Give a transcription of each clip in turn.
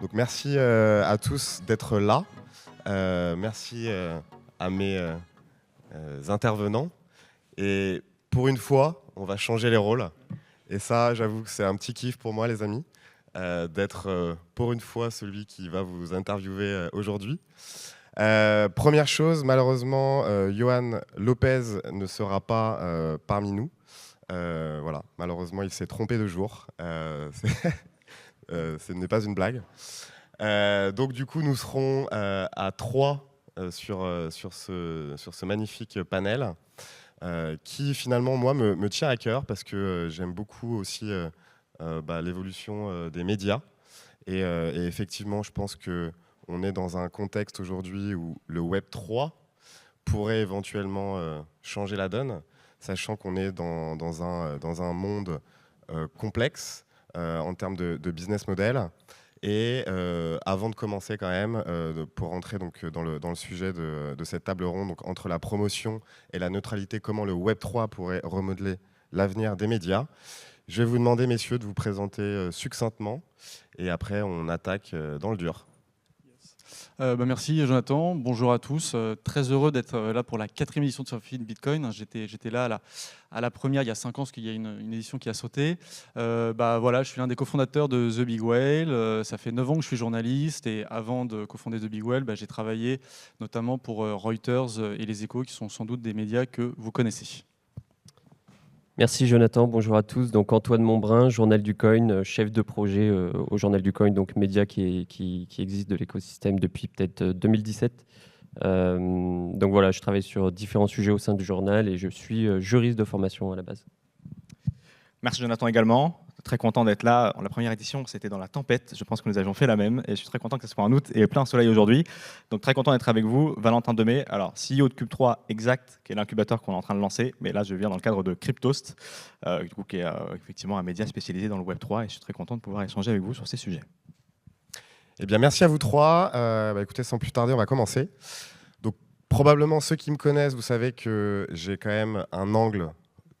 Donc merci à tous d'être là. Merci à mes intervenants. Et pour une fois, on va changer les rôles. Et ça, j'avoue que c'est un petit kiff pour moi, les amis, d'être pour une fois celui qui va vous interviewer aujourd'hui. Première chose, malheureusement, Johan Lopez ne sera pas parmi nous. Voilà, malheureusement, il s'est trompé de jour. Ce n'est pas une blague. Donc du coup, nous serons à 3 sur ce magnifique panel qui finalement, moi, me tient à cœur parce que j'aime beaucoup aussi l'évolution des médias. Et effectivement, je pense qu'on est dans un contexte aujourd'hui où le Web 3 pourrait éventuellement changer la donne, sachant qu'on est dans un monde complexe en termes de business model. Et avant de commencer quand même, pour rentrer donc dans le sujet de cette table ronde, donc entre la promotion et la neutralité, comment le Web 3 pourrait remodeler l'avenir des médias, je vais vous demander, messieurs, de vous présenter succinctement, et après on attaque dans le dur. Merci Jonathan, bonjour à tous. Très heureux d'être là pour la 4e édition de Sophie Bitcoin. J'étais là à la première il y a 5 ans, parce qu'il y a une édition qui a sauté. Voilà, je suis l'un des cofondateurs de The Big Whale. Ça fait 9 ans que je suis journaliste, et avant de cofonder The Big Whale, j'ai travaillé notamment pour Reuters et Les Échos, qui sont sans doute des médias que vous connaissez. Merci Jonathan, bonjour à tous. Donc Antoine Monbrun, Journal du Coin, chef de projet au Journal du Coin, donc média qui existe de l'écosystème depuis peut-être 2017. Donc voilà, je travaille sur différents sujets au sein du journal et je suis juriste de formation à la base. Merci Jonathan également. Très content d'être là. La première édition, c'était dans la tempête. Je pense que nous avions fait la même. Et je suis très content que ce soit en août et plein soleil aujourd'hui. Donc très content d'être avec vous. Valentin Demey, alors CEO de Cube3 Exact, qui est l'incubateur qu'on est en train de lancer. Mais là, je viens dans le cadre de Cryptost, qui est effectivement un média spécialisé dans le Web3. Et je suis très content de pouvoir échanger avec vous sur ces sujets. Eh bien, merci à vous trois. Écoutez, sans plus tarder, on va commencer. Donc, probablement, ceux qui me connaissent, vous savez que j'ai quand même un angle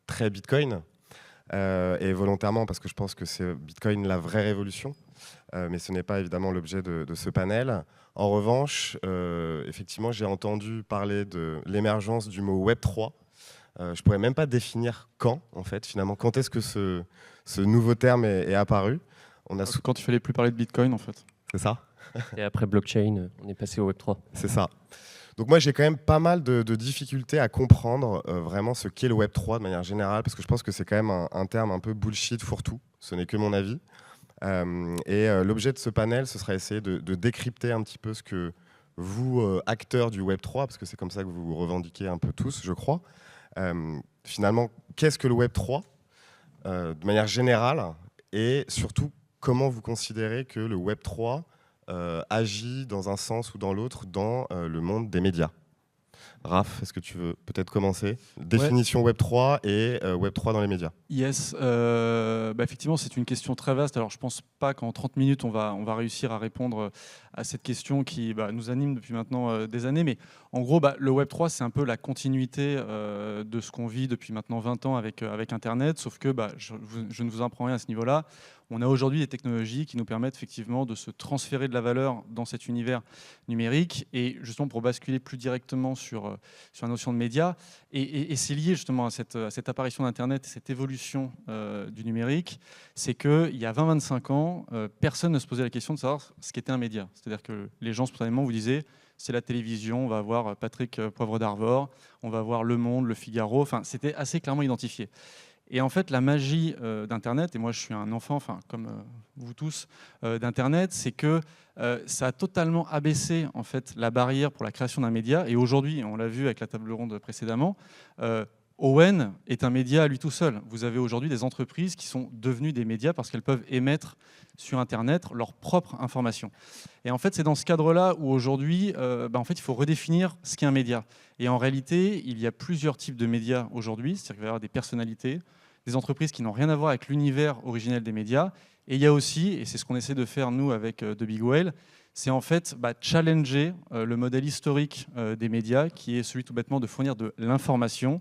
très Bitcoin. Et volontairement, parce que je pense que c'est Bitcoin la vraie révolution, mais ce n'est pas évidemment l'objet de ce panel. En revanche, effectivement, j'ai entendu parler de l'émergence du mot Web 3. Je ne pourrais même pas définir quand, en fait, finalement. Quand est-ce que ce nouveau terme est apparu? Quand il fallait plus parler de Bitcoin, en fait. C'est ça? Et après blockchain, on est passé au Web 3. C'est ça. Donc moi, j'ai quand même pas mal de difficultés à comprendre vraiment ce qu'est le Web 3 de manière générale, parce que je pense que c'est quand même un terme un peu bullshit fourre-tout. Ce n'est que mon avis. L'objet de ce panel, ce sera essayer de décrypter un petit peu ce que vous, acteurs du Web 3, parce que c'est comme ça que vous vous revendiquez un peu tous, je crois. Finalement, qu'est-ce que le Web 3 de manière générale, et surtout, comment vous considérez que le Web 3 agit dans un sens ou dans l'autre dans le monde des médias. Raph, est-ce que tu veux peut-être commencer? Définition Web 3 et Web 3 dans les médias. Yes, effectivement, c'est une question très vaste. Alors, je ne pense pas qu'en 30 minutes, on va réussir à répondre à cette question qui nous anime depuis maintenant des années. Mais en gros, le Web 3, c'est un peu la continuité de ce qu'on vit depuis maintenant 20 ans avec Internet. Sauf que je ne vous apprends rien à ce niveau-là. On a aujourd'hui des technologies qui nous permettent effectivement de se transférer de la valeur dans cet univers numérique. Et justement, pour basculer plus directement sur la notion de médias, et c'est lié justement à cette apparition d'Internet et cette évolution du numérique, c'est qu'il y a 20-25 ans, personne ne se posait la question de savoir ce qu'était un média. C'est-à-dire que les gens spontanément vous disaient c'est la télévision, on va voir Patrick Poivre d'Arvor, on va voir Le Monde, Le Figaro, enfin c'était assez clairement identifié. Et en fait, la magie d'Internet, et moi je suis un enfant, comme vous tous, d'Internet, c'est que ça a totalement abaissé en fait, la barrière pour la création d'un média. Et aujourd'hui, on l'a vu avec la table ronde précédemment, Owen est un média à lui tout seul. Vous avez aujourd'hui des entreprises qui sont devenues des médias parce qu'elles peuvent émettre sur Internet leurs propres informations. Et en fait, c'est dans ce cadre-là où aujourd'hui, en fait, il faut redéfinir ce qu'est un média. Et en réalité, il y a plusieurs types de médias aujourd'hui. C'est-à-dire qu'il va y avoir des personnalités, des entreprises qui n'ont rien à voir avec l'univers originel des médias. Et il y a aussi, et c'est ce qu'on essaie de faire nous avec The Big Whale, c'est en fait challenger le modèle historique des médias, qui est celui tout bêtement de fournir de l'information,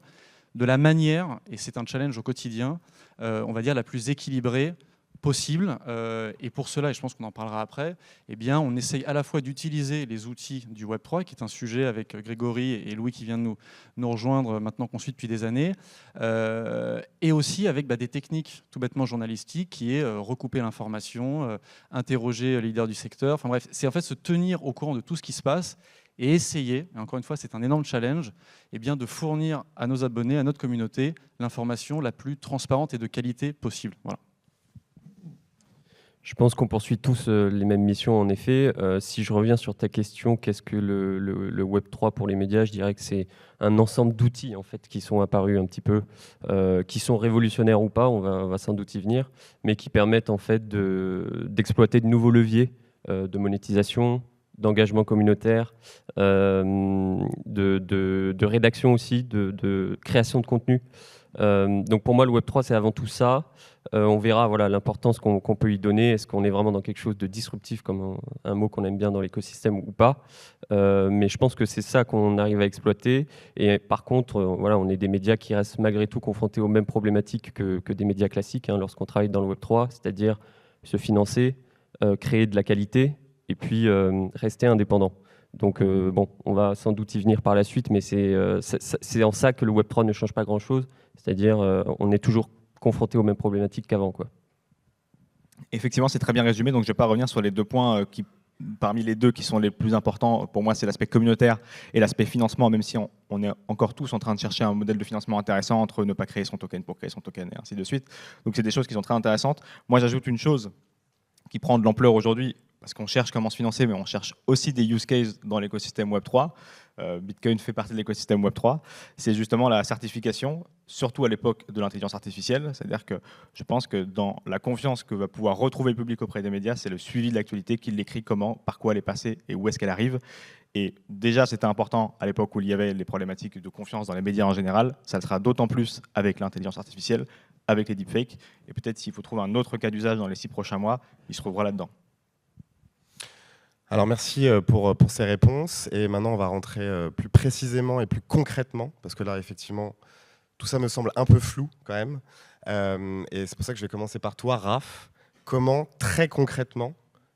de la manière, et c'est un challenge au quotidien, on va dire la plus équilibrée possible. Et pour cela, et je pense qu'on en parlera après, eh bien, on essaye à la fois d'utiliser les outils du Web3, qui est un sujet avec Grégory et Louis qui vient de nous rejoindre maintenant qu'on suit depuis des années, et aussi avec des techniques tout bêtement journalistiques, qui est recouper l'information, interroger les leaders du secteur. Enfin bref, c'est en fait se tenir au courant de tout ce qui se passe et essayer, et encore une fois c'est un énorme challenge, eh bien, de fournir à nos abonnés, à notre communauté, l'information la plus transparente et de qualité possible. Voilà. Je pense qu'on poursuit tous les mêmes missions, en effet. Si je reviens sur ta question, qu'est-ce que le Web3 pour les médias? Je dirais que c'est un ensemble d'outils en fait, qui sont apparus un petit peu, qui sont révolutionnaires ou pas, on va sans doute y venir, mais qui permettent en fait d'exploiter de nouveaux leviers de monétisation, d'engagement communautaire, de rédaction aussi, de création de contenu. Donc pour moi, le Web3, c'est avant tout ça. On verra l'importance qu'on peut y donner. Est-ce qu'on est vraiment dans quelque chose de disruptif, comme un mot qu'on aime bien dans l'écosystème ou pas. Mais je pense que c'est ça qu'on arrive à exploiter. Et par contre, on est des médias qui restent malgré tout confrontés aux mêmes problématiques que des médias classiques lorsqu'on travaille dans le Web3, c'est-à-dire se financer, créer de la qualité et puis rester indépendant. Donc on va sans doute y venir par la suite, mais c'est en ça que le Web3 ne change pas grand-chose. C'est-à-dire on est toujours confronté aux mêmes problématiques qu'avant, quoi. Effectivement, c'est très bien résumé, donc je ne vais pas revenir sur les 2 points parmi les 2 qui sont les plus importants. Pour moi, c'est l'aspect communautaire et l'aspect financement, même si on est encore tous en train de chercher un modèle de financement intéressant entre ne pas créer son token pour créer son token et ainsi de suite. Donc c'est des choses qui sont très intéressantes. Moi, j'ajoute une chose qui prend de l'ampleur aujourd'hui, parce qu'on cherche comment se financer, mais on cherche aussi des use cases dans l'écosystème Web3. Bitcoin fait partie de l'écosystème Web3. C'est justement la certification, surtout à l'époque de l'intelligence artificielle. C'est-à-dire que je pense que dans la confiance que va pouvoir retrouver le public auprès des médias, c'est le suivi de l'actualité, qui l'écrit, comment, par quoi elle est passée et où est-ce qu'elle arrive. Et déjà, c'était important à l'époque où il y avait les problématiques de confiance dans les médias en général. Ça le sera d'autant plus avec l'intelligence artificielle, avec les deepfakes. Et peut-être s'il faut trouver un autre cas d'usage dans les 6 prochains mois, il se trouvera là-dedans. Alors merci pour ces réponses, et maintenant on va rentrer plus précisément et plus concrètement, parce que là effectivement tout ça me semble un peu flou quand même, et c'est pour ça que je vais commencer par toi, Raph. Comment très concrètement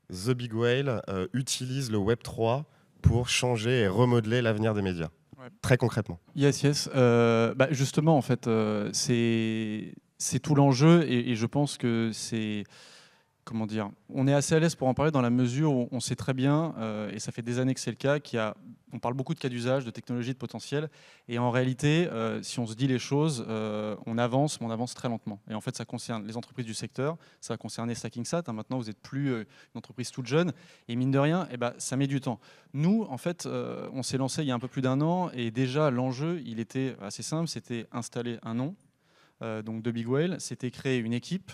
The Big Whale utilise le Web3 pour changer et remodeler l'avenir des médias? Ouais. Très concrètement. Yes. Justement en fait c'est tout l'enjeu, et je pense que c'est... Comment dire, on est assez à l'aise pour en parler dans la mesure où on sait très bien, et ça fait des années que c'est le cas, on parle beaucoup de cas d'usage, de technologie, de potentiel, et en réalité, si on se dit les choses, on avance, mais on avance très lentement. Et en fait, ça concerne les entreprises du secteur, ça va concerner StackingSat. Maintenant, vous n'êtes plus une entreprise toute jeune, et mine de rien, ça met du temps. Nous, en fait, on s'est lancé il y a un peu plus d'1 an, et déjà, l'enjeu, il était assez simple, c'était installer un nom, donc The Big Whale, c'était créer une équipe.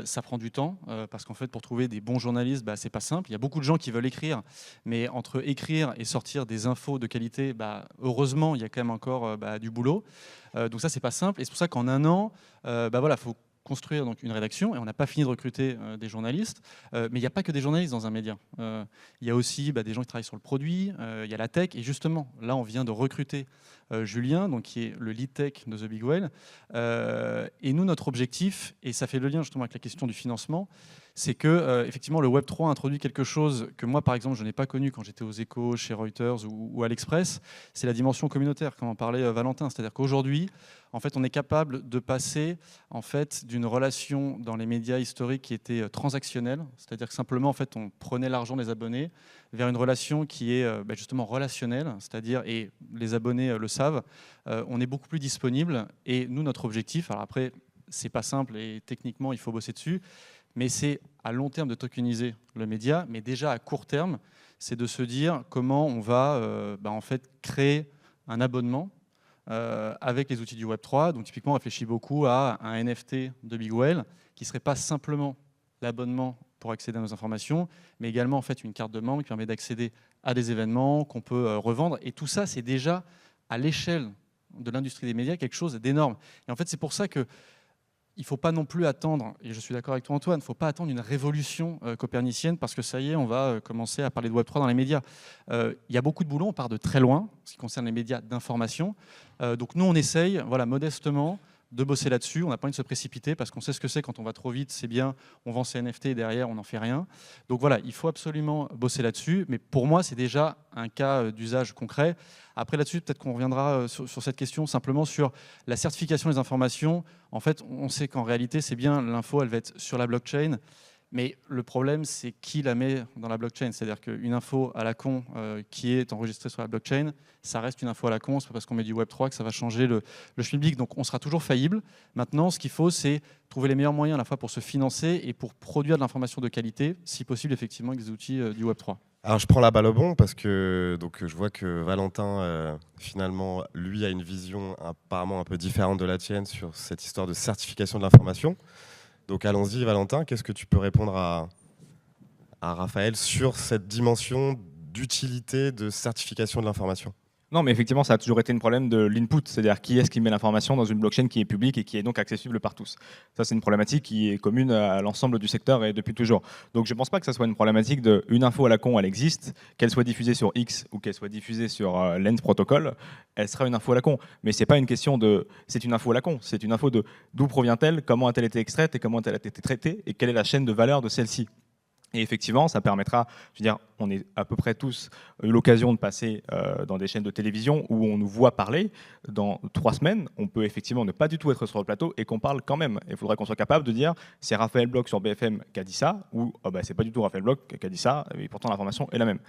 Ça prend du temps parce qu'en fait, pour trouver des bons journalistes, c'est pas simple. Il y a beaucoup de gens qui veulent écrire, mais entre écrire et sortir des infos de qualité, heureusement, il y a quand même encore du boulot. Donc ça, c'est pas simple. Et c'est pour ça qu'en 1 an, faut construire donc une rédaction, et on n'a pas fini de recruter des journalistes, mais il n'y a pas que des journalistes dans un média. Il y a aussi des gens qui travaillent sur le produit, il y a la tech, et justement, là, on vient de recruter Julien, donc, qui est le lead tech de The Big Whale. Et nous, notre objectif, et ça fait le lien justement avec la question du financement, c'est que effectivement, le Web3 introduit quelque chose que moi, par exemple, je n'ai pas connu quand j'étais aux Échos, chez Reuters ou à l'Express, c'est la dimension communautaire, comme en parlait Valentin. C'est-à-dire qu'aujourd'hui, en fait, on est capable de passer en fait, d'une relation dans les médias historiques qui était transactionnelle, c'est-à-dire que simplement, en fait, on prenait l'argent des abonnés, vers une relation qui est justement relationnelle, c'est-à-dire, et les abonnés le savent, on est beaucoup plus disponible. Et nous, notre objectif, alors après, c'est pas simple et techniquement, il faut bosser dessus, mais c'est à long terme de tokeniser le média, mais déjà à court terme, c'est de se dire comment on va en fait créer un abonnement avec les outils du Web3. Donc typiquement, on réfléchit beaucoup à un NFT de Big Whale qui ne serait pas simplement l'abonnement pour accéder à nos informations, mais également en fait une carte de membre qui permet d'accéder à des événements qu'on peut revendre. Et tout ça, c'est déjà à l'échelle de l'industrie des médias quelque chose d'énorme. Et en fait, c'est pour ça que il ne faut pas non plus attendre, et je suis d'accord avec toi Antoine, il ne faut pas attendre une révolution copernicienne parce que ça y est, on va commencer à parler de Web3 dans les médias. Il y a beaucoup de boulot, on part de très loin, en ce qui concerne les médias d'information. Donc nous, on essaye, modestement, de bosser là-dessus. On n'a pas envie de se précipiter parce qu'on sait ce que c'est quand on va trop vite, c'est bien, on vend ses NFT et derrière on n'en fait rien. Donc voilà, il faut absolument bosser là-dessus, mais pour moi c'est déjà un cas d'usage concret. Après là-dessus, peut-être qu'on reviendra sur cette question simplement sur la certification des informations. En fait, on sait qu'en réalité c'est bien, l'info elle va être sur la blockchain. Mais le problème, c'est qui la met dans la blockchain. C'est-à-dire qu'une info à la con qui est enregistrée sur la blockchain, ça reste une info à la con. C'est pas parce qu'on met du Web3 que ça va changer le schmilblick. Donc on sera toujours faillible. Maintenant, ce qu'il faut, c'est trouver les meilleurs moyens à la fois pour se financer et pour produire de l'information de qualité, si possible, effectivement, avec des outils du Web3. Alors je prends la balle au bon parce que je vois que Valentin, finalement, lui a une vision apparemment un peu différente de la tienne sur cette histoire de certification de l'information. Donc allons-y Valentin, qu'est-ce que tu peux répondre à Raphaël sur cette dimension d'utilité de certification de l'information ? Non, mais effectivement, ça a toujours été un problème de l'input, c'est-à-dire qui est-ce qui met l'information dans une blockchain qui est publique et qui est donc accessible par tous. Ça, c'est une problématique qui est commune à l'ensemble du secteur et depuis toujours. Donc je ne pense pas que ça soit une problématique de une info à la con, elle existe, qu'elle soit diffusée sur X ou qu'elle soit diffusée sur Lens Protocol, elle sera une info à la con. Mais c'est pas une question de c'est une info à la con, c'est une info de d'où provient-elle, comment a-t-elle été extraite et comment a-t-elle été traitée et quelle est la chaîne de valeur de celle-ci. Et effectivement, ça permettra, je veux dire, on est à peu près tous eu l'occasion de passer dans des chaînes de télévision où on nous voit parler. Dans 3 semaines, on peut effectivement ne pas du tout être sur le plateau et qu'on parle quand même. Il faudrait qu'on soit capable de dire c'est Raphaël Bloch sur BFM qui a dit ça ou oh bah, c'est pas du tout Raphaël Bloch qui a dit ça et pourtant l'information est la même.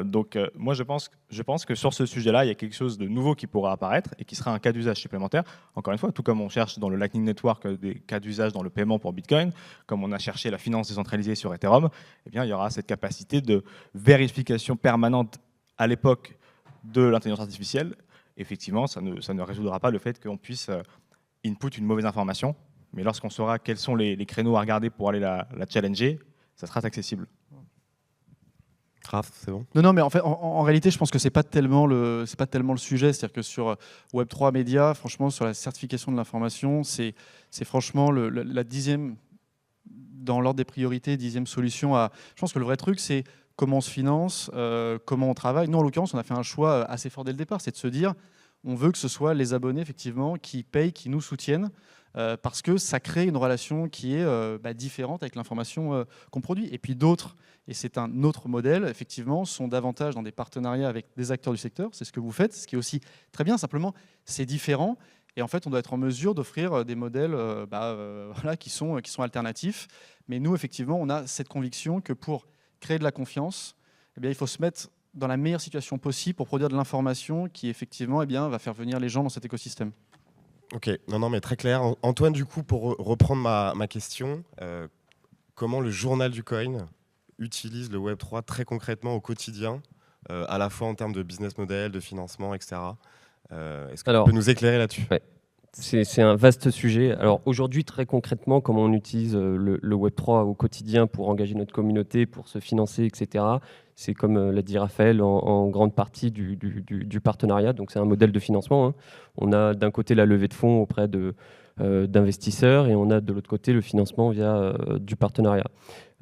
Donc moi je pense que sur ce sujet-là, il y a quelque chose de nouveau qui pourra apparaître et qui sera un cas d'usage supplémentaire. Encore une fois, tout comme on cherche dans le Lightning Network des cas d'usage dans le paiement pour Bitcoin, comme on a cherché la finance décentralisée sur Ethereum, eh bien, il y aura cette capacité de vérification permanente à l'époque de l'intelligence artificielle. Effectivement, ça ne résoudra pas le fait qu'on puisse input une mauvaise information, mais lorsqu'on saura quels sont les créneaux à regarder pour aller la challenger, ça sera accessible. Raph, c'est bon ? Non, mais en réalité, je pense que c'est pas tellement le sujet. C'est-à-dire que sur Web3 Média, franchement, sur la certification de l'information, c'est franchement la 10e dans l'ordre des priorités, 10e solution. Je pense que le vrai truc, c'est comment on se finance, comment on travaille. Nous, en l'occurrence, on a fait un choix assez fort dès le départ, c'est de se dire, on veut que ce soit les abonnés, effectivement, qui payent, qui nous soutiennent, parce que ça crée une relation qui est différente avec l'information qu'on produit. Et puis d'autres, et c'est un autre modèle, effectivement, sont davantage dans des partenariats avec des acteurs du secteur. C'est ce que vous faites, ce qui est aussi très bien. Simplement, c'est différent. Et en fait, on doit être en mesure d'offrir des modèles qui sont alternatifs. Mais nous, effectivement, on a cette conviction que pour créer de la confiance, eh bien, il faut se mettre dans la meilleure situation possible pour produire de l'information qui, effectivement, va faire venir les gens dans cet écosystème. Ok, non, mais très clair. Antoine, du coup, pour reprendre ma question, comment le journal du coin utilise le Web3 très concrètement au quotidien, à la fois en termes de business model, de financement, etc. Est-ce que tu peux nous éclairer là-dessus ? Ouais. C'est un vaste sujet. Alors aujourd'hui, très concrètement, comment on utilise le Web3 au quotidien pour engager notre communauté, pour se financer, etc. C'est comme l'a dit Raphaël, en grande partie du partenariat. Donc c'est un modèle de financement, hein. On a d'un côté la levée de fonds auprès d'investisseurs et on a de l'autre côté le financement via du partenariat.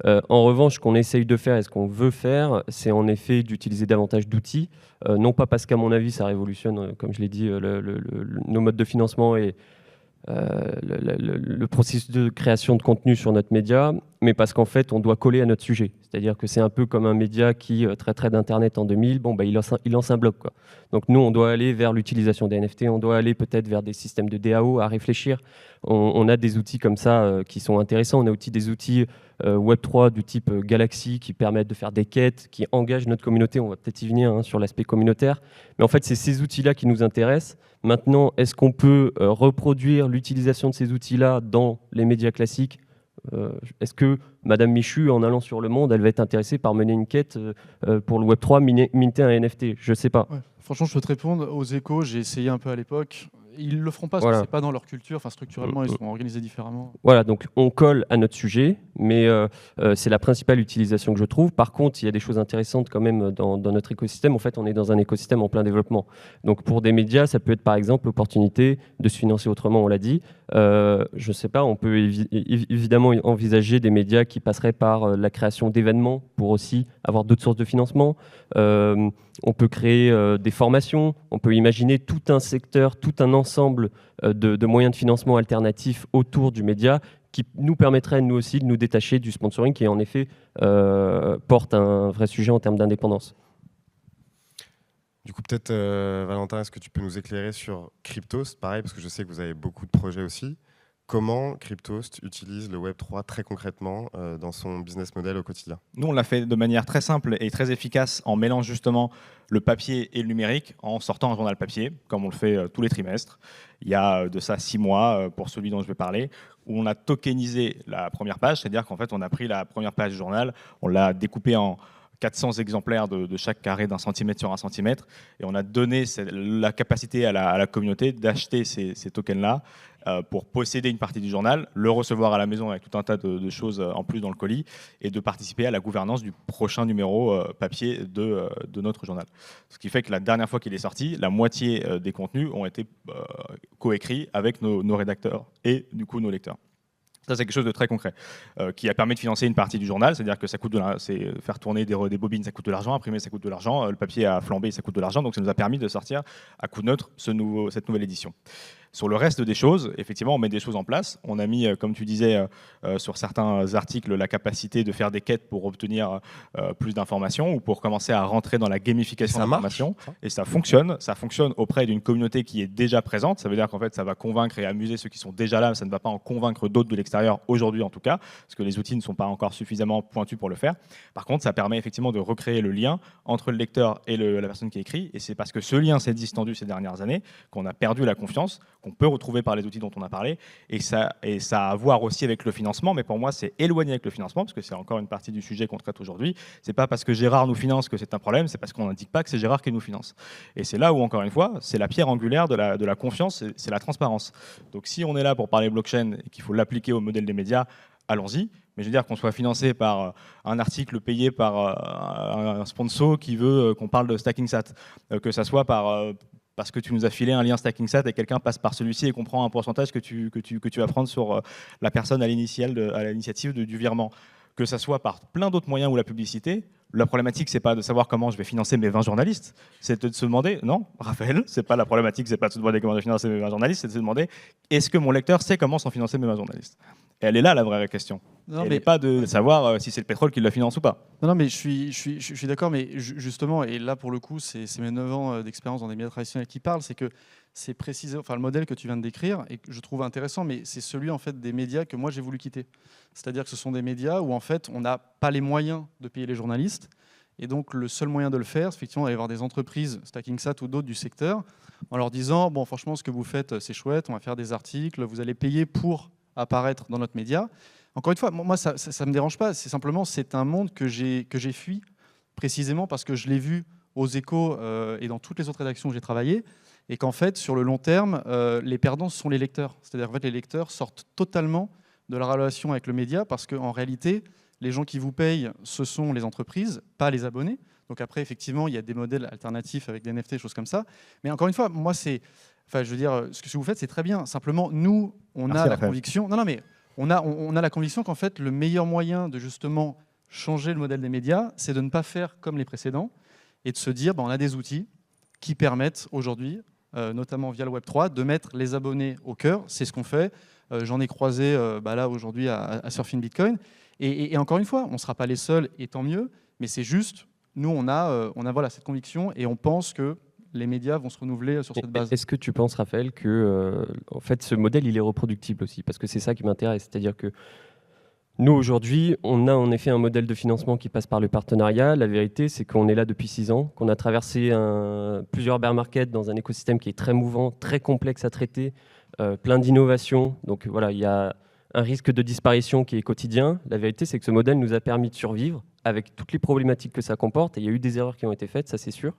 En revanche, ce qu'on essaye de faire et ce qu'on veut faire, c'est en effet d'utiliser davantage d'outils. Non pas parce qu'à mon avis, ça révolutionne, comme je l'ai dit, nos modes de financement et le processus de création de contenu sur notre média, mais parce qu'en fait, on doit coller à notre sujet. C'est-à-dire que c'est un peu comme un média qui traiterait d'Internet en 2000, il lance un blog, quoi. Donc nous, on doit aller vers l'utilisation des NFT, on doit aller peut-être vers des systèmes de DAO, à réfléchir. On a des outils comme ça qui sont intéressants. On a aussi des outils Web3 du type Galaxy qui permettent de faire des quêtes, qui engagent notre communauté. On va peut-être y venir sur l'aspect communautaire. Mais en fait, c'est ces outils-là qui nous intéressent. Maintenant, est-ce qu'on peut reproduire l'utilisation de ces outils-là dans les médias classiques ? Est-ce que Madame Michu, en allant sur Le Monde, elle va être intéressée par mener une quête pour le Web3, minter un NFT ? Je ne sais pas. Ouais. Franchement, je peux te répondre. Aux Échos, j'ai essayé un peu à l'époque. Ils ne le feront pas parce Voilà. que ce n'est pas dans leur culture. Enfin, structurellement, ils sont organisés différemment. Voilà, donc on colle à notre sujet, mais c'est la principale utilisation que je trouve. Par contre, il y a des choses intéressantes quand même dans notre écosystème. En fait, on est dans un écosystème en plein développement. Donc pour des médias, ça peut être par exemple l'opportunité de se financer autrement, on l'a dit. Je ne sais pas, on peut évidemment envisager des médias qui passeraient par la création d'événements pour aussi avoir d'autres sources de financement. On peut créer des formations, on peut imaginer tout un secteur, tout un ensemble de moyens de financement alternatifs autour du média qui nous permettrait, nous aussi, de nous détacher du sponsoring qui, en effet, porte un vrai sujet en termes d'indépendance. Du coup, peut-être, Valentin, est-ce que tu peux nous éclairer sur Cryptost, pareil, parce que je sais que vous avez beaucoup de projets aussi. Comment Cryptost utilise le Web3 très concrètement dans son business model au quotidien? Nous, on l'a fait de manière très simple et très efficace en mêlant justement le papier et le numérique en sortant un journal papier, comme on le fait tous les trimestres. Il y a de ça 6 mois, pour celui dont je vais parler, où on a tokenisé la première page, c'est-à-dire qu'en fait, on a pris la première page du journal, on l'a découpée en 400 exemplaires de chaque carré d'un centimètre sur un centimètre, et on a donné la capacité à la communauté d'acheter ces tokens-là pour posséder une partie du journal, le recevoir à la maison avec tout un tas de choses en plus dans le colis, et de participer à la gouvernance du prochain numéro papier de notre journal. Ce qui fait que la dernière fois qu'il est sorti, la moitié des contenus ont été coécrits avec nos rédacteurs et du coup nos lecteurs. Ça, c'est quelque chose de très concret qui a permis de financer une partie du journal, c'est-à-dire que ça coûte faire tourner des bobines, ça coûte de l'argent, imprimer, ça coûte de l'argent, le papier a flambé, ça coûte de l'argent, donc ça nous a permis de sortir à coût neutre cette nouvelle édition. Sur le reste des choses, effectivement, on met des choses en place. On a mis, comme tu disais, sur certains articles, la capacité de faire des quêtes pour obtenir plus d'informations ou pour commencer à rentrer dans la gamification de l'information. Et ça fonctionne. Ça fonctionne auprès d'une communauté qui est déjà présente. Ça veut dire qu'en fait, ça va convaincre et amuser ceux qui sont déjà là. Ça ne va pas en convaincre d'autres de l'extérieur aujourd'hui, en tout cas, parce que les outils ne sont pas encore suffisamment pointus pour le faire. Par contre, ça permet effectivement de recréer le lien entre le lecteur et la personne qui écrit. Et c'est parce que ce lien s'est distendu ces dernières années qu'on a perdu la confiance, qu'on peut retrouver par les outils dont on a parlé, et ça a à voir aussi avec le financement, mais pour moi c'est éloigné avec le financement, parce que c'est encore une partie du sujet qu'on traite aujourd'hui. C'est pas parce que Gérard nous finance que c'est un problème, c'est parce qu'on n'indique pas que c'est Gérard qui nous finance. Et c'est là où, encore une fois, c'est la pierre angulaire de la confiance, c'est la transparence. Donc si on est là pour parler blockchain et qu'il faut l'appliquer au modèle des médias, allons-y. Mais je veux dire qu'on soit financé par un article payé par un sponsor qui veut qu'on parle de Stacking Sat, que ça soit parce que tu nous as filé un lien Stacking Sat et quelqu'un passe par celui-ci et comprend un pourcentage que tu vas prendre sur la personne à l'initiative du virement. Que ça soit par plein d'autres moyens ou la publicité, la problématique, c'est pas de savoir comment je vais financer mes 20 journalistes, c'est de se demander, non, Raphaël, c'est pas la problématique, c'est pas de se demander comment je vais financer mes 20 journalistes, c'est de se demander, est-ce que mon lecteur sait comment sont financés mes 20 journalistes? Et elle est là, la vraie question. Elle n'est pas de savoir si c'est le pétrole qui le finance ou pas. Non, mais je suis d'accord, mais justement, et là, pour le coup, c'est mes 9 ans d'expérience dans des médias traditionnels qui parlent, c'est que c'est précisé, enfin, le modèle que tu viens de décrire, et que je trouve intéressant, mais c'est celui, en fait, des médias que moi, j'ai voulu quitter. C'est-à-dire que ce sont des médias où, en fait, on n'a pas les moyens de payer les journalistes, et donc, le seul moyen de le faire, c'est effectivement d'aller voir des entreprises, Stacking Sat ou d'autres du secteur, en leur disant, bon, franchement, ce que vous faites, c'est chouette, on va faire des articles, vous allez payer pour apparaître dans notre média. Encore une fois, moi, ça ne me dérange pas. C'est un monde que j'ai fui, précisément parce que je l'ai vu aux Échos et dans toutes les autres rédactions où j'ai travaillé, et qu'en fait, sur le long terme, les perdants sont les lecteurs. C'est-à-dire qu'en fait, les lecteurs sortent totalement de la relation avec le média, parce qu'en réalité, les gens qui vous payent, ce sont les entreprises, pas les abonnés. Donc après, effectivement, il y a des modèles alternatifs avec des NFT, choses comme ça. Mais encore une fois, moi, enfin, je veux dire, ce que vous faites, c'est très bien. Simplement, nous, on a la conviction. Non, mais on a la conviction qu'en fait, le meilleur moyen de justement changer le modèle des médias, c'est de ne pas faire comme les précédents et de se dire, on a des outils qui permettent aujourd'hui, notamment via le Web3, de mettre les abonnés au cœur. C'est ce qu'on fait. J'en ai croisé là aujourd'hui à Surfing Bitcoin. Et encore une fois, on ne sera pas les seuls, et tant mieux. Mais c'est juste, nous, on a voilà, cette conviction et on pense que les médias vont se renouveler sur cette base. Est-ce que tu penses, Raphaël, que en fait, ce modèle, il est reproductible aussi? Parce que c'est ça qui m'intéresse. C'est-à-dire que nous, aujourd'hui, on a en effet un modèle de financement qui passe par le partenariat. La vérité, c'est qu'on est là depuis 6 ans, qu'on a traversé plusieurs bear markets dans un écosystème qui est très mouvant, très complexe à traiter, plein d'innovations. Donc voilà, il y a un risque de disparition qui est quotidien. La vérité, c'est que ce modèle nous a permis de survivre avec toutes les problématiques que ça comporte. Et il y a eu des erreurs qui ont été faites, ça c'est sûr.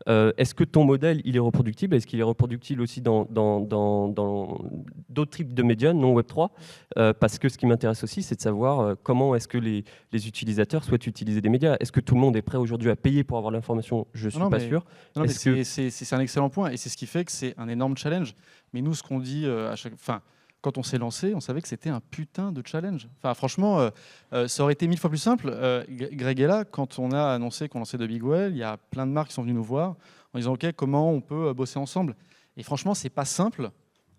Est-ce que ton modèle, il est reproductible? Est-ce qu'il est reproductible aussi dans d'autres types de médias non Web3? Parce que ce qui m'intéresse aussi, c'est de savoir comment est-ce que les utilisateurs souhaitent utiliser des médias. Est-ce que tout le monde est prêt aujourd'hui à payer pour avoir l'information? Je ne suis pas sûr. C'est un excellent point, et c'est ce qui fait que c'est un énorme challenge. Mais nous, ce qu'on dit quand on s'est lancé, on savait que c'était un putain de challenge. Enfin, franchement, ça aurait été 1000 fois plus simple. Greg est là, quand on a annoncé qu'on lançait The Big Whale, il y a plein de marques qui sont venues nous voir en disant « Ok, comment on peut bosser ensemble ?» Et franchement, c'est pas simple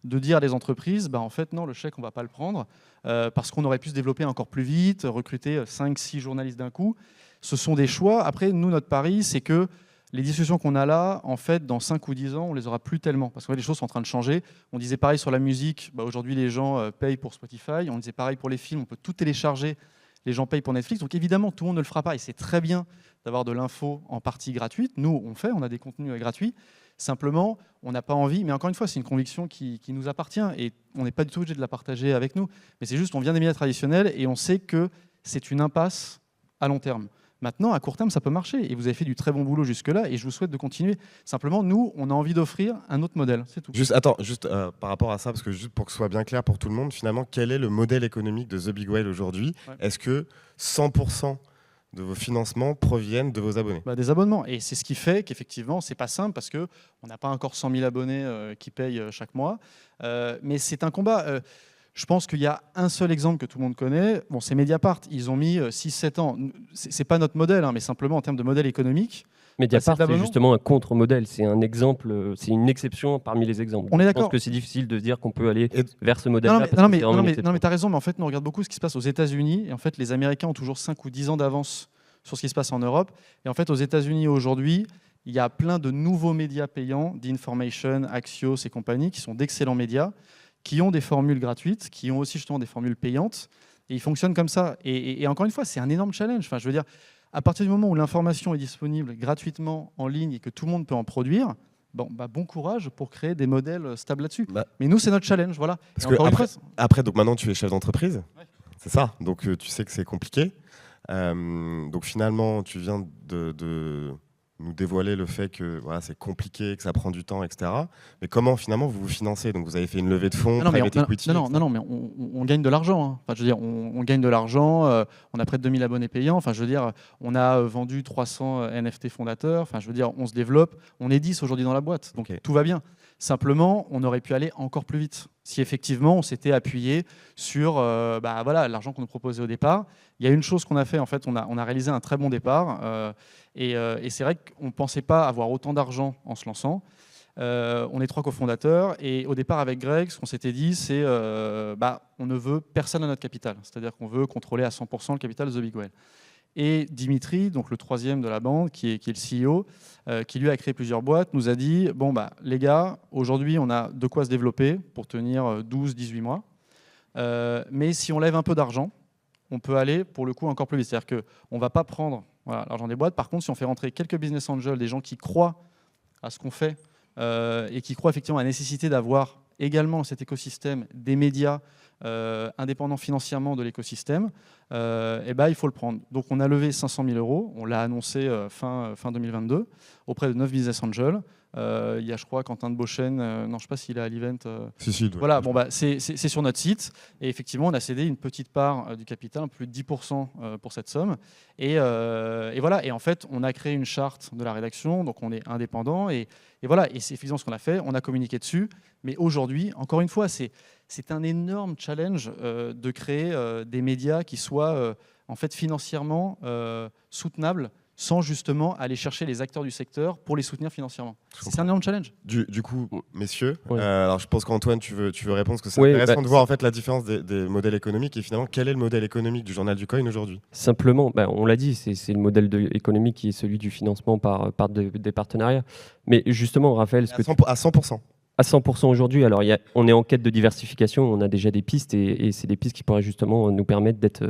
de dire à des entreprises, en fait, non, le chèque, on va pas le prendre, parce qu'on aurait pu se développer encore plus vite, recruter 5-6 journalistes d'un coup. Ce sont des choix. Après, nous, notre pari, c'est que les discussions qu'on a là, en fait, dans 5 ou 10 ans, on les aura plus tellement. Parce que les choses sont en train de changer. On disait pareil sur la musique. Aujourd'hui, les gens payent pour Spotify. On disait pareil pour les films. On peut tout télécharger. Les gens payent pour Netflix. Donc évidemment, tout le monde ne le fera pas. Et c'est très bien d'avoir de l'info en partie gratuite. Nous, on a des contenus gratuits. Simplement, on n'a pas envie. Mais encore une fois, c'est une conviction qui nous appartient. Et on n'est pas du tout obligé de la partager avec nous. Mais c'est juste, on vient des médias traditionnels et on sait que c'est une impasse à long terme. Maintenant, à court terme, ça peut marcher. Et vous avez fait du très bon boulot jusque-là. Et je vous souhaite de continuer. Simplement, nous, on a envie d'offrir un autre modèle. C'est tout. Juste par rapport à ça, parce que juste pour que ce soit bien clair pour tout le monde, finalement, quel est le modèle économique de The Big Whale aujourd'hui ? Est-ce que 100% de vos financements proviennent de vos abonnés ? Des abonnements. Et c'est ce qui fait qu'effectivement, c'est pas simple parce qu'on n'a pas encore 100 000 abonnés qui payent chaque mois. Mais c'est un combat. Je pense qu'il y a un seul exemple que tout le monde connaît. Bon, c'est Mediapart. Ils ont mis 6-7 ans. C'est pas notre modèle, mais simplement en termes de modèle économique. Mediapart, c'est justement un contre-modèle. C'est un exemple, c'est une exception parmi les exemples. On est d'accord. Je pense que c'est difficile de dire qu'on peut aller vers ce modèle-là. Non, mais tu as raison. Mais en fait, nous, on regarde beaucoup ce qui se passe aux États-Unis. Et en fait, les Américains ont toujours 5 ou 10 ans d'avance sur ce qui se passe en Europe. Et en fait, aux États-Unis aujourd'hui, il y a plein de nouveaux médias payants, d'Information, Axios et compagnie, qui sont d'excellents médias, qui ont des formules gratuites, qui ont aussi justement des formules payantes, et ils fonctionnent comme ça. Et encore une fois, c'est un énorme challenge. Enfin, je veux dire, à partir du moment où l'information est disponible gratuitement en ligne et que tout le monde peut en produire, bon courage pour créer des modèles stables là-dessus. Mais nous, c'est notre challenge, voilà. Parce que après, donc maintenant, tu es chef d'entreprise, c'est ça. Donc tu sais que c'est compliqué. Donc finalement, tu viens de nous dévoiler le fait que c'est compliqué, que ça prend du temps, etc. Mais comment finalement vous vous financez ? Donc vous avez fait une levée de fonds, private equity. Non, mais on gagne de l'argent. Hein. Enfin, je veux dire, on gagne de l'argent. On a près de 2000 abonnés payants. Enfin, je veux dire, on a vendu 300 NFT fondateurs. Enfin, je veux dire, on se développe. On est 10 aujourd'hui dans la boîte, donc tout va bien. Simplement, on aurait pu aller encore plus vite si effectivement on s'était appuyé sur l'argent qu'on nous proposait au départ. Il y a une chose qu'on a fait, en fait, on a réalisé un très bon départ. Et c'est vrai qu'on ne pensait pas avoir autant d'argent en se lançant. On est 3 cofondateurs et au départ avec Greg, ce qu'on s'était dit, c'est on ne veut personne à notre capital. C'est-à-dire qu'on veut contrôler à 100% le capital de The Big Whale. Et Dimitri, donc le 3e de la bande, qui est le CEO, qui lui a créé plusieurs boîtes, nous a dit, les gars, aujourd'hui on a de quoi se développer pour tenir 12-18 mois. Mais si on lève un peu d'argent, on peut aller pour le coup encore plus vite. C'est-à-dire qu'on ne va pas prendre l'argent des boîtes. Par contre, si on fait rentrer quelques business angels, des gens qui croient à ce qu'on fait et qui croient effectivement à la nécessité d'avoir également cet écosystème des médias indépendants financièrement de l'écosystème, il faut le prendre. Donc on a levé 500 000 €, on l'a annoncé fin 2022 auprès de 9 business angels. Il y a, je crois, Quentin de Beauchesne, non, je ne sais pas s'il est à l'event. Si, voilà, c'est sur notre site. Et effectivement, on a cédé une petite part du capital, un peu plus de 10% pour cette somme. Et voilà. Et en fait, on a créé une charte de la rédaction, donc on est indépendant. Et voilà. Et c'est effectivement ce qu'on a fait. On a communiqué dessus. Mais aujourd'hui, encore une fois, c'est un énorme challenge de créer des médias qui soient en fait financièrement soutenables, sans justement aller chercher les acteurs du secteur pour les soutenir financièrement. C'est un énorme challenge. Du coup, messieurs, oui. Alors je pense qu'Antoine, tu veux répondre, parce que c'est intéressant de voir en fait la différence des modèles économiques et finalement quel est le modèle économique du Journal du Coin aujourd'hui ? Simplement, on l'a dit, c'est le modèle économique qui est celui du financement par des partenariats. Mais justement, Raphaël, à 100%. À 100% aujourd'hui. Alors, on est en quête de diversification, on a déjà des pistes et c'est des pistes qui pourraient justement nous permettre d'être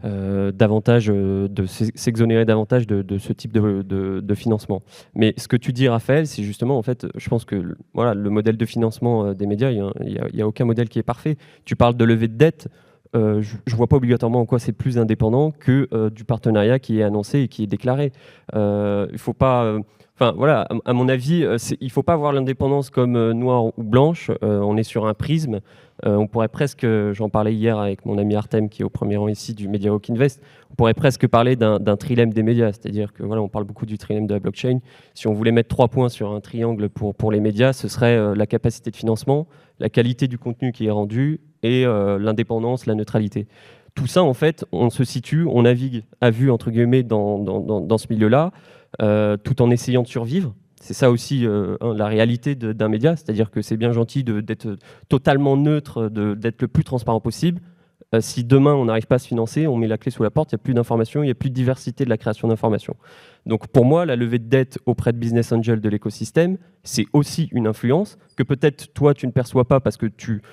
davantage, de s'exonérer davantage de ce type de financement. Mais ce que tu dis, Raphaël, c'est justement, en fait, je pense que le modèle de financement des médias, il n'y a aucun modèle qui est parfait. Tu parles de levée de dette. Je ne vois pas obligatoirement en quoi c'est plus indépendant que du partenariat qui est annoncé et qui est déclaré. Il ne faut pas... à mon avis, il ne faut pas voir l'indépendance comme noire ou blanche. On est sur un prisme. On pourrait presque, j'en parlais hier avec mon ami Artem, qui est au premier rang ici du MediaHawk Invest, on pourrait presque parler d'un trilemme des médias. C'est-à-dire que on parle beaucoup du trilemme de la blockchain. Si on voulait mettre 3 points sur un triangle pour les médias, ce serait la capacité de financement, la qualité du contenu qui est rendu et l'indépendance, la neutralité. Tout ça, en fait, on se situe, on navigue à vue, entre guillemets, dans ce milieu-là, tout en essayant de survivre. C'est ça aussi la réalité d'un média, c'est-à-dire que c'est bien gentil d'être totalement neutre, d'être le plus transparent possible. Si demain on n'arrive pas à se financer, on met la clé sous la porte, il n'y a plus d'informations, il n'y a plus de diversité de la création d'informations. Donc pour moi, la levée de dette auprès de business angels de l'écosystème, c'est aussi une influence que peut-être toi tu ne perçois pas parce que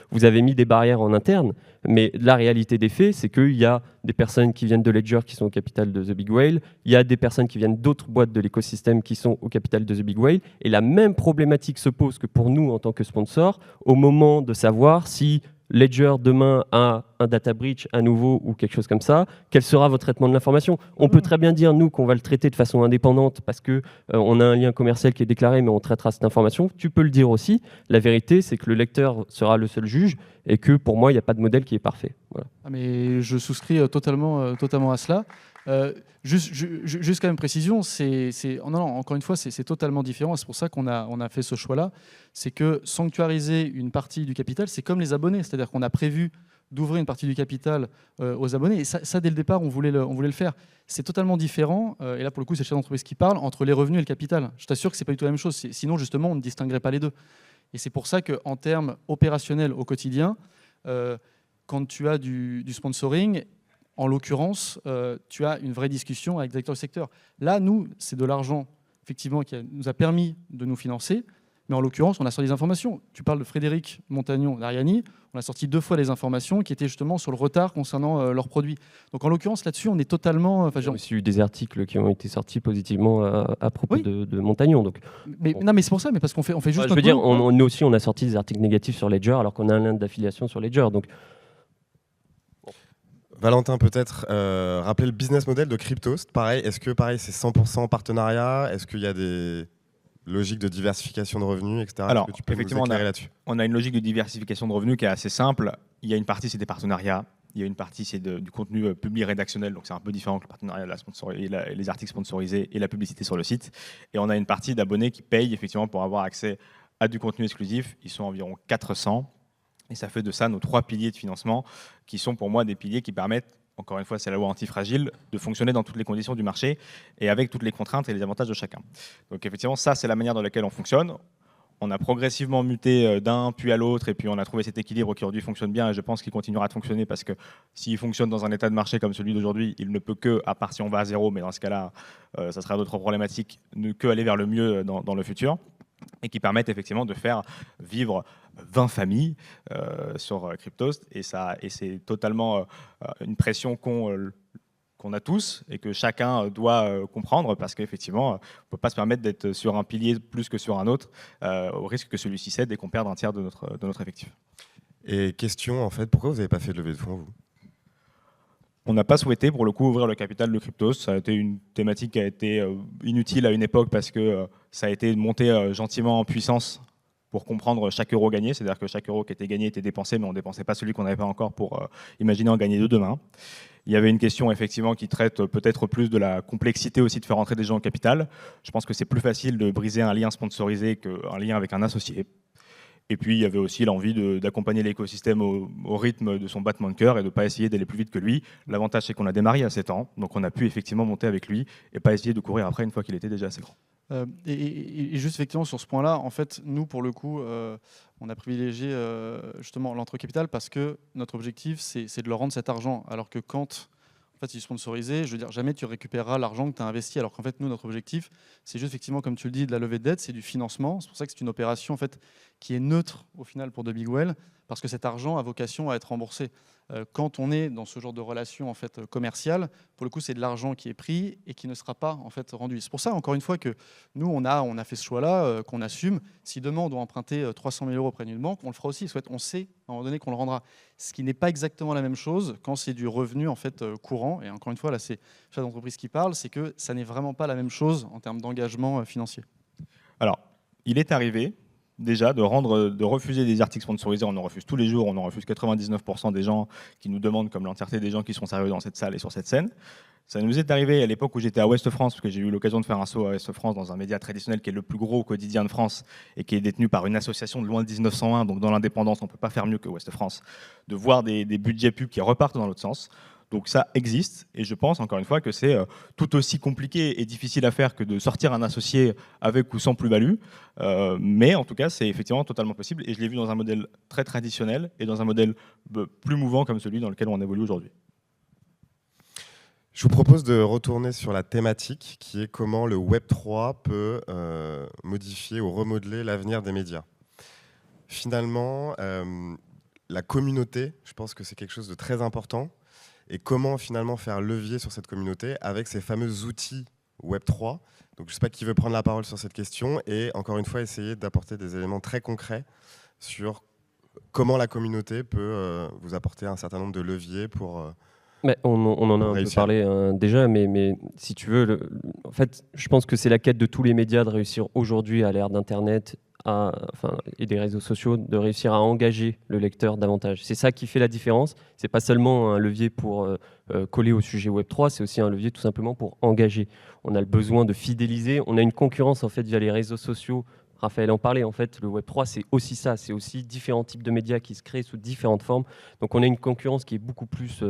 vous avez mis des barrières en interne, mais la réalité des faits, c'est qu'il y a des personnes qui viennent de Ledger qui sont au capital de The Big Whale, il y a des personnes qui viennent d'autres boîtes de l'écosystème qui sont au capital de The Big Whale, et la même problématique se pose que pour nous en tant que sponsor, au moment de savoir si Ledger demain a un data breach à nouveau ou quelque chose comme ça, quel sera votre traitement de l'information? On peut très bien dire, nous, qu'on va le traiter de façon indépendante parce qu'on a un lien commercial qui est déclaré, mais on traitera cette information. Tu peux le dire aussi. La vérité, c'est que le lecteur sera le seul juge et que pour moi, il n'y a pas de modèle qui est parfait. Voilà. Mais je souscris totalement à cela. Juste quand même précision, non, encore une fois, c'est totalement différent. C'est pour ça qu'on a fait ce choix-là. C'est que sanctuariser une partie du capital, c'est comme les abonnés. C'est-à-dire qu'on a prévu d'ouvrir une partie du capital aux abonnés. Et ça, dès le départ, on voulait le faire. C'est totalement différent. Et là, pour le coup, c'est le chef d'entreprise qui parle, entre les revenus et le capital. Je t'assure que ce n'est pas du tout la même chose. Sinon, justement, on ne distinguerait pas les deux. Et c'est pour ça qu'en termes opérationnels au quotidien, quand tu as du sponsoring, en l'occurrence, tu as une vraie discussion avec les acteurs du secteur. Là, nous, c'est de l'argent, effectivement, qui nous a permis de nous financer. Mais en l'occurrence, on a sorti des informations. Tu parles de Frédéric Montagnon d'Ariani. On a sorti 2 fois des informations qui étaient justement sur le retard concernant leurs produits. Donc en l'occurrence, là-dessus, on est totalement... Il y a aussi eu des articles qui ont été sortis positivement à propos de Montagnon. Donc, non, mais c'est pour ça, mais parce qu'on fait juste... je veux dire, nous aussi, on a sorti des articles négatifs sur Ledger alors qu'on a un lien d'affiliation sur Ledger. Donc... Valentin, peut-être rappeler le business model de Cryptost. Pareil, est-ce que c'est 100% partenariat? Est-ce qu'il y a des logiques de diversification de revenus, etc. Alors, que tu peux effectivement, nous éclairer là-dessus? on a une logique de diversification de revenus qui est assez simple. Il y a une partie, c'est des partenariats. Il y a une partie, c'est du contenu public rédactionnel, donc c'est un peu différent que le partenariat, les articles sponsorisés et la publicité sur le site. Et on a une partie d'abonnés qui payent effectivement pour avoir accès à du contenu exclusif. Ils sont environ 400. Et ça fait de ça nos 3 piliers de financement qui sont pour moi des piliers qui permettent, encore une fois, c'est la loi antifragile, de fonctionner dans toutes les conditions du marché et avec toutes les contraintes et les avantages de chacun. Donc effectivement, ça, c'est la manière dans laquelle on fonctionne. On a progressivement muté d'un puis à l'autre et puis on a trouvé cet équilibre qui aujourd'hui fonctionne bien et je pense qu'il continuera de fonctionner parce que s'il fonctionne dans un état de marché comme celui d'aujourd'hui, il ne peut que, à part si on va à zéro, mais dans ce cas-là, ça sera d'autres problématiques, ne que aller vers le mieux dans le futur. Et qui permettent effectivement de faire vivre 20 familles sur Cryptost. Et c'est totalement une pression qu'on a tous et que chacun doit comprendre parce qu'effectivement, on ne peut pas se permettre d'être sur un pilier plus que sur un autre au risque que celui-ci cède et qu'on perde un tiers de notre effectif. Et question, en fait, pourquoi vous n'avez pas fait de levée de fonds, vous? On n'a pas souhaité, pour le coup, ouvrir le capital de Cryptost. Ça a été une thématique qui a été inutile à une époque parce que ça a été monté gentiment en puissance pour comprendre chaque euro gagné. C'est-à-dire que chaque euro qui était gagné était dépensé, mais on ne dépensait pas celui qu'on n'avait pas encore pour imaginer en gagner 2 demain. Il y avait une question effectivement qui traite peut-être plus de la complexité aussi de faire entrer des gens au capital. Je pense que c'est plus facile de briser un lien sponsorisé qu'un lien avec un associé. Et puis, il y avait aussi l'envie d'accompagner l'écosystème au rythme de son battement de cœur et de ne pas essayer d'aller plus vite que lui. L'avantage, c'est qu'on a démarré à 7 ans, donc on a pu effectivement monter avec lui et pas essayer de courir après une fois qu'il était déjà assez grand. Et juste effectivement sur ce point-là, en fait, nous, pour le coup, on a privilégié justement l'entrée capital parce que notre objectif, c'est de leur rendre cet argent. Alors que quand... En fait, c'est sponsorisé, je veux dire, jamais tu récupéreras l'argent que tu as investi. Alors qu'en fait, nous, notre objectif, c'est juste effectivement, comme tu le dis, de la levée de dette, c'est du financement. C'est pour ça que c'est une opération en fait, qui est neutre au final pour The Big Whale, parce que cet argent a vocation à être remboursé. Quand on est dans ce genre de relation en fait, commerciale, pour le coup, c'est de l'argent qui est pris et qui ne sera pas en fait, rendu. C'est pour ça, encore une fois, que nous, on a fait ce choix-là, qu'on assume. Si demain, on doit emprunter 300 000 € auprès d'une banque, on le fera aussi. On sait à un moment donné qu'on le rendra. Ce qui n'est pas exactement la même chose quand c'est du revenu en fait, courant. Et encore une fois, là, c'est le chef d'entreprise qui parle, c'est que ça n'est vraiment pas la même chose en termes d'engagement financier. Alors, il est arrivé déjà de refuser des articles sponsorisés. On en refuse tous les jours, on en refuse 99% des gens qui nous demandent, comme l'entièreté des gens qui sont sérieux dans cette salle et sur cette scène. Ça nous est arrivé à l'époque où j'étais à Ouest France, parce que j'ai eu l'occasion de faire un saut à Ouest France dans un média traditionnel qui est le plus gros quotidien de France et qui est détenu par une association de loin de 1901, donc dans l'indépendance, on ne peut pas faire mieux que Ouest France, de voir des budgets pubs qui repartent dans l'autre sens. Donc ça existe, et je pense encore une fois que c'est tout aussi compliqué et difficile à faire que de sortir un associé avec ou sans plus-value, mais en tout cas c'est effectivement totalement possible, et je l'ai vu dans un modèle très traditionnel et dans un modèle plus mouvant comme celui dans lequel on évolue aujourd'hui. Je vous propose de retourner sur la thématique qui est comment le Web3 peut modifier ou remodeler l'avenir des médias. Finalement, la communauté, je pense que c'est quelque chose de très important. Et comment finalement faire levier sur cette communauté avec ces fameux outils Web3. Donc je ne sais pas qui veut prendre la parole sur cette question et encore une fois essayer d'apporter des éléments très concrets sur comment la communauté peut vous apporter un certain nombre de leviers pour... Mais on en a un peu parlé déjà, mais si tu veux, en fait, je pense que c'est la quête de tous les médias de réussir aujourd'hui à l'ère d'Internet et des réseaux sociaux, de réussir à engager le lecteur davantage. C'est ça qui fait la différence. C'est pas seulement un levier pour coller au sujet Web3, c'est aussi un levier tout simplement pour engager. On a le besoin de fidéliser. On a une concurrence en fait via les réseaux sociaux. Raphaël en parlait, en fait, le Web3, c'est aussi ça, c'est aussi différents types de médias qui se créent sous différentes formes. Donc on a une concurrence qui est beaucoup plus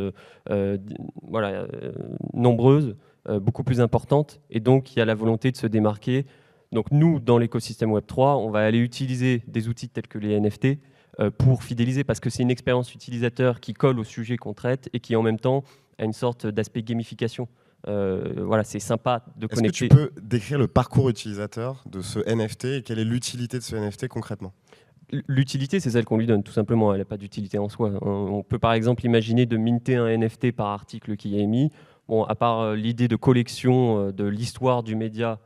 nombreuse, beaucoup plus importante, et donc il y a la volonté de se démarquer. Donc nous, dans l'écosystème Web3, on va aller utiliser des outils tels que les NFT pour fidéliser, parce que c'est une expérience utilisateur qui colle au sujet qu'on traite et qui en même temps a une sorte d'aspect gamification. Voilà, c'est sympa de connecter. Est-ce que tu peux décrire le parcours utilisateur de ce NFT et quelle est l'utilité de ce NFT concrètement ? L'utilité, c'est celle qu'on lui donne, tout simplement. Elle n'a pas d'utilité en soi. On peut par exemple imaginer de minter un NFT par article qui est émis. Bon, à part l'idée de collection de l'histoire du média,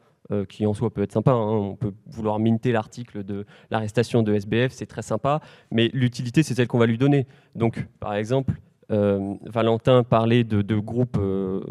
qui en soi peut être sympa. On peut vouloir minter l'article de l'arrestation de SBF, c'est très sympa. Mais l'utilité, c'est celle qu'on va lui donner. Donc, par exemple, Valentin parlait de groupes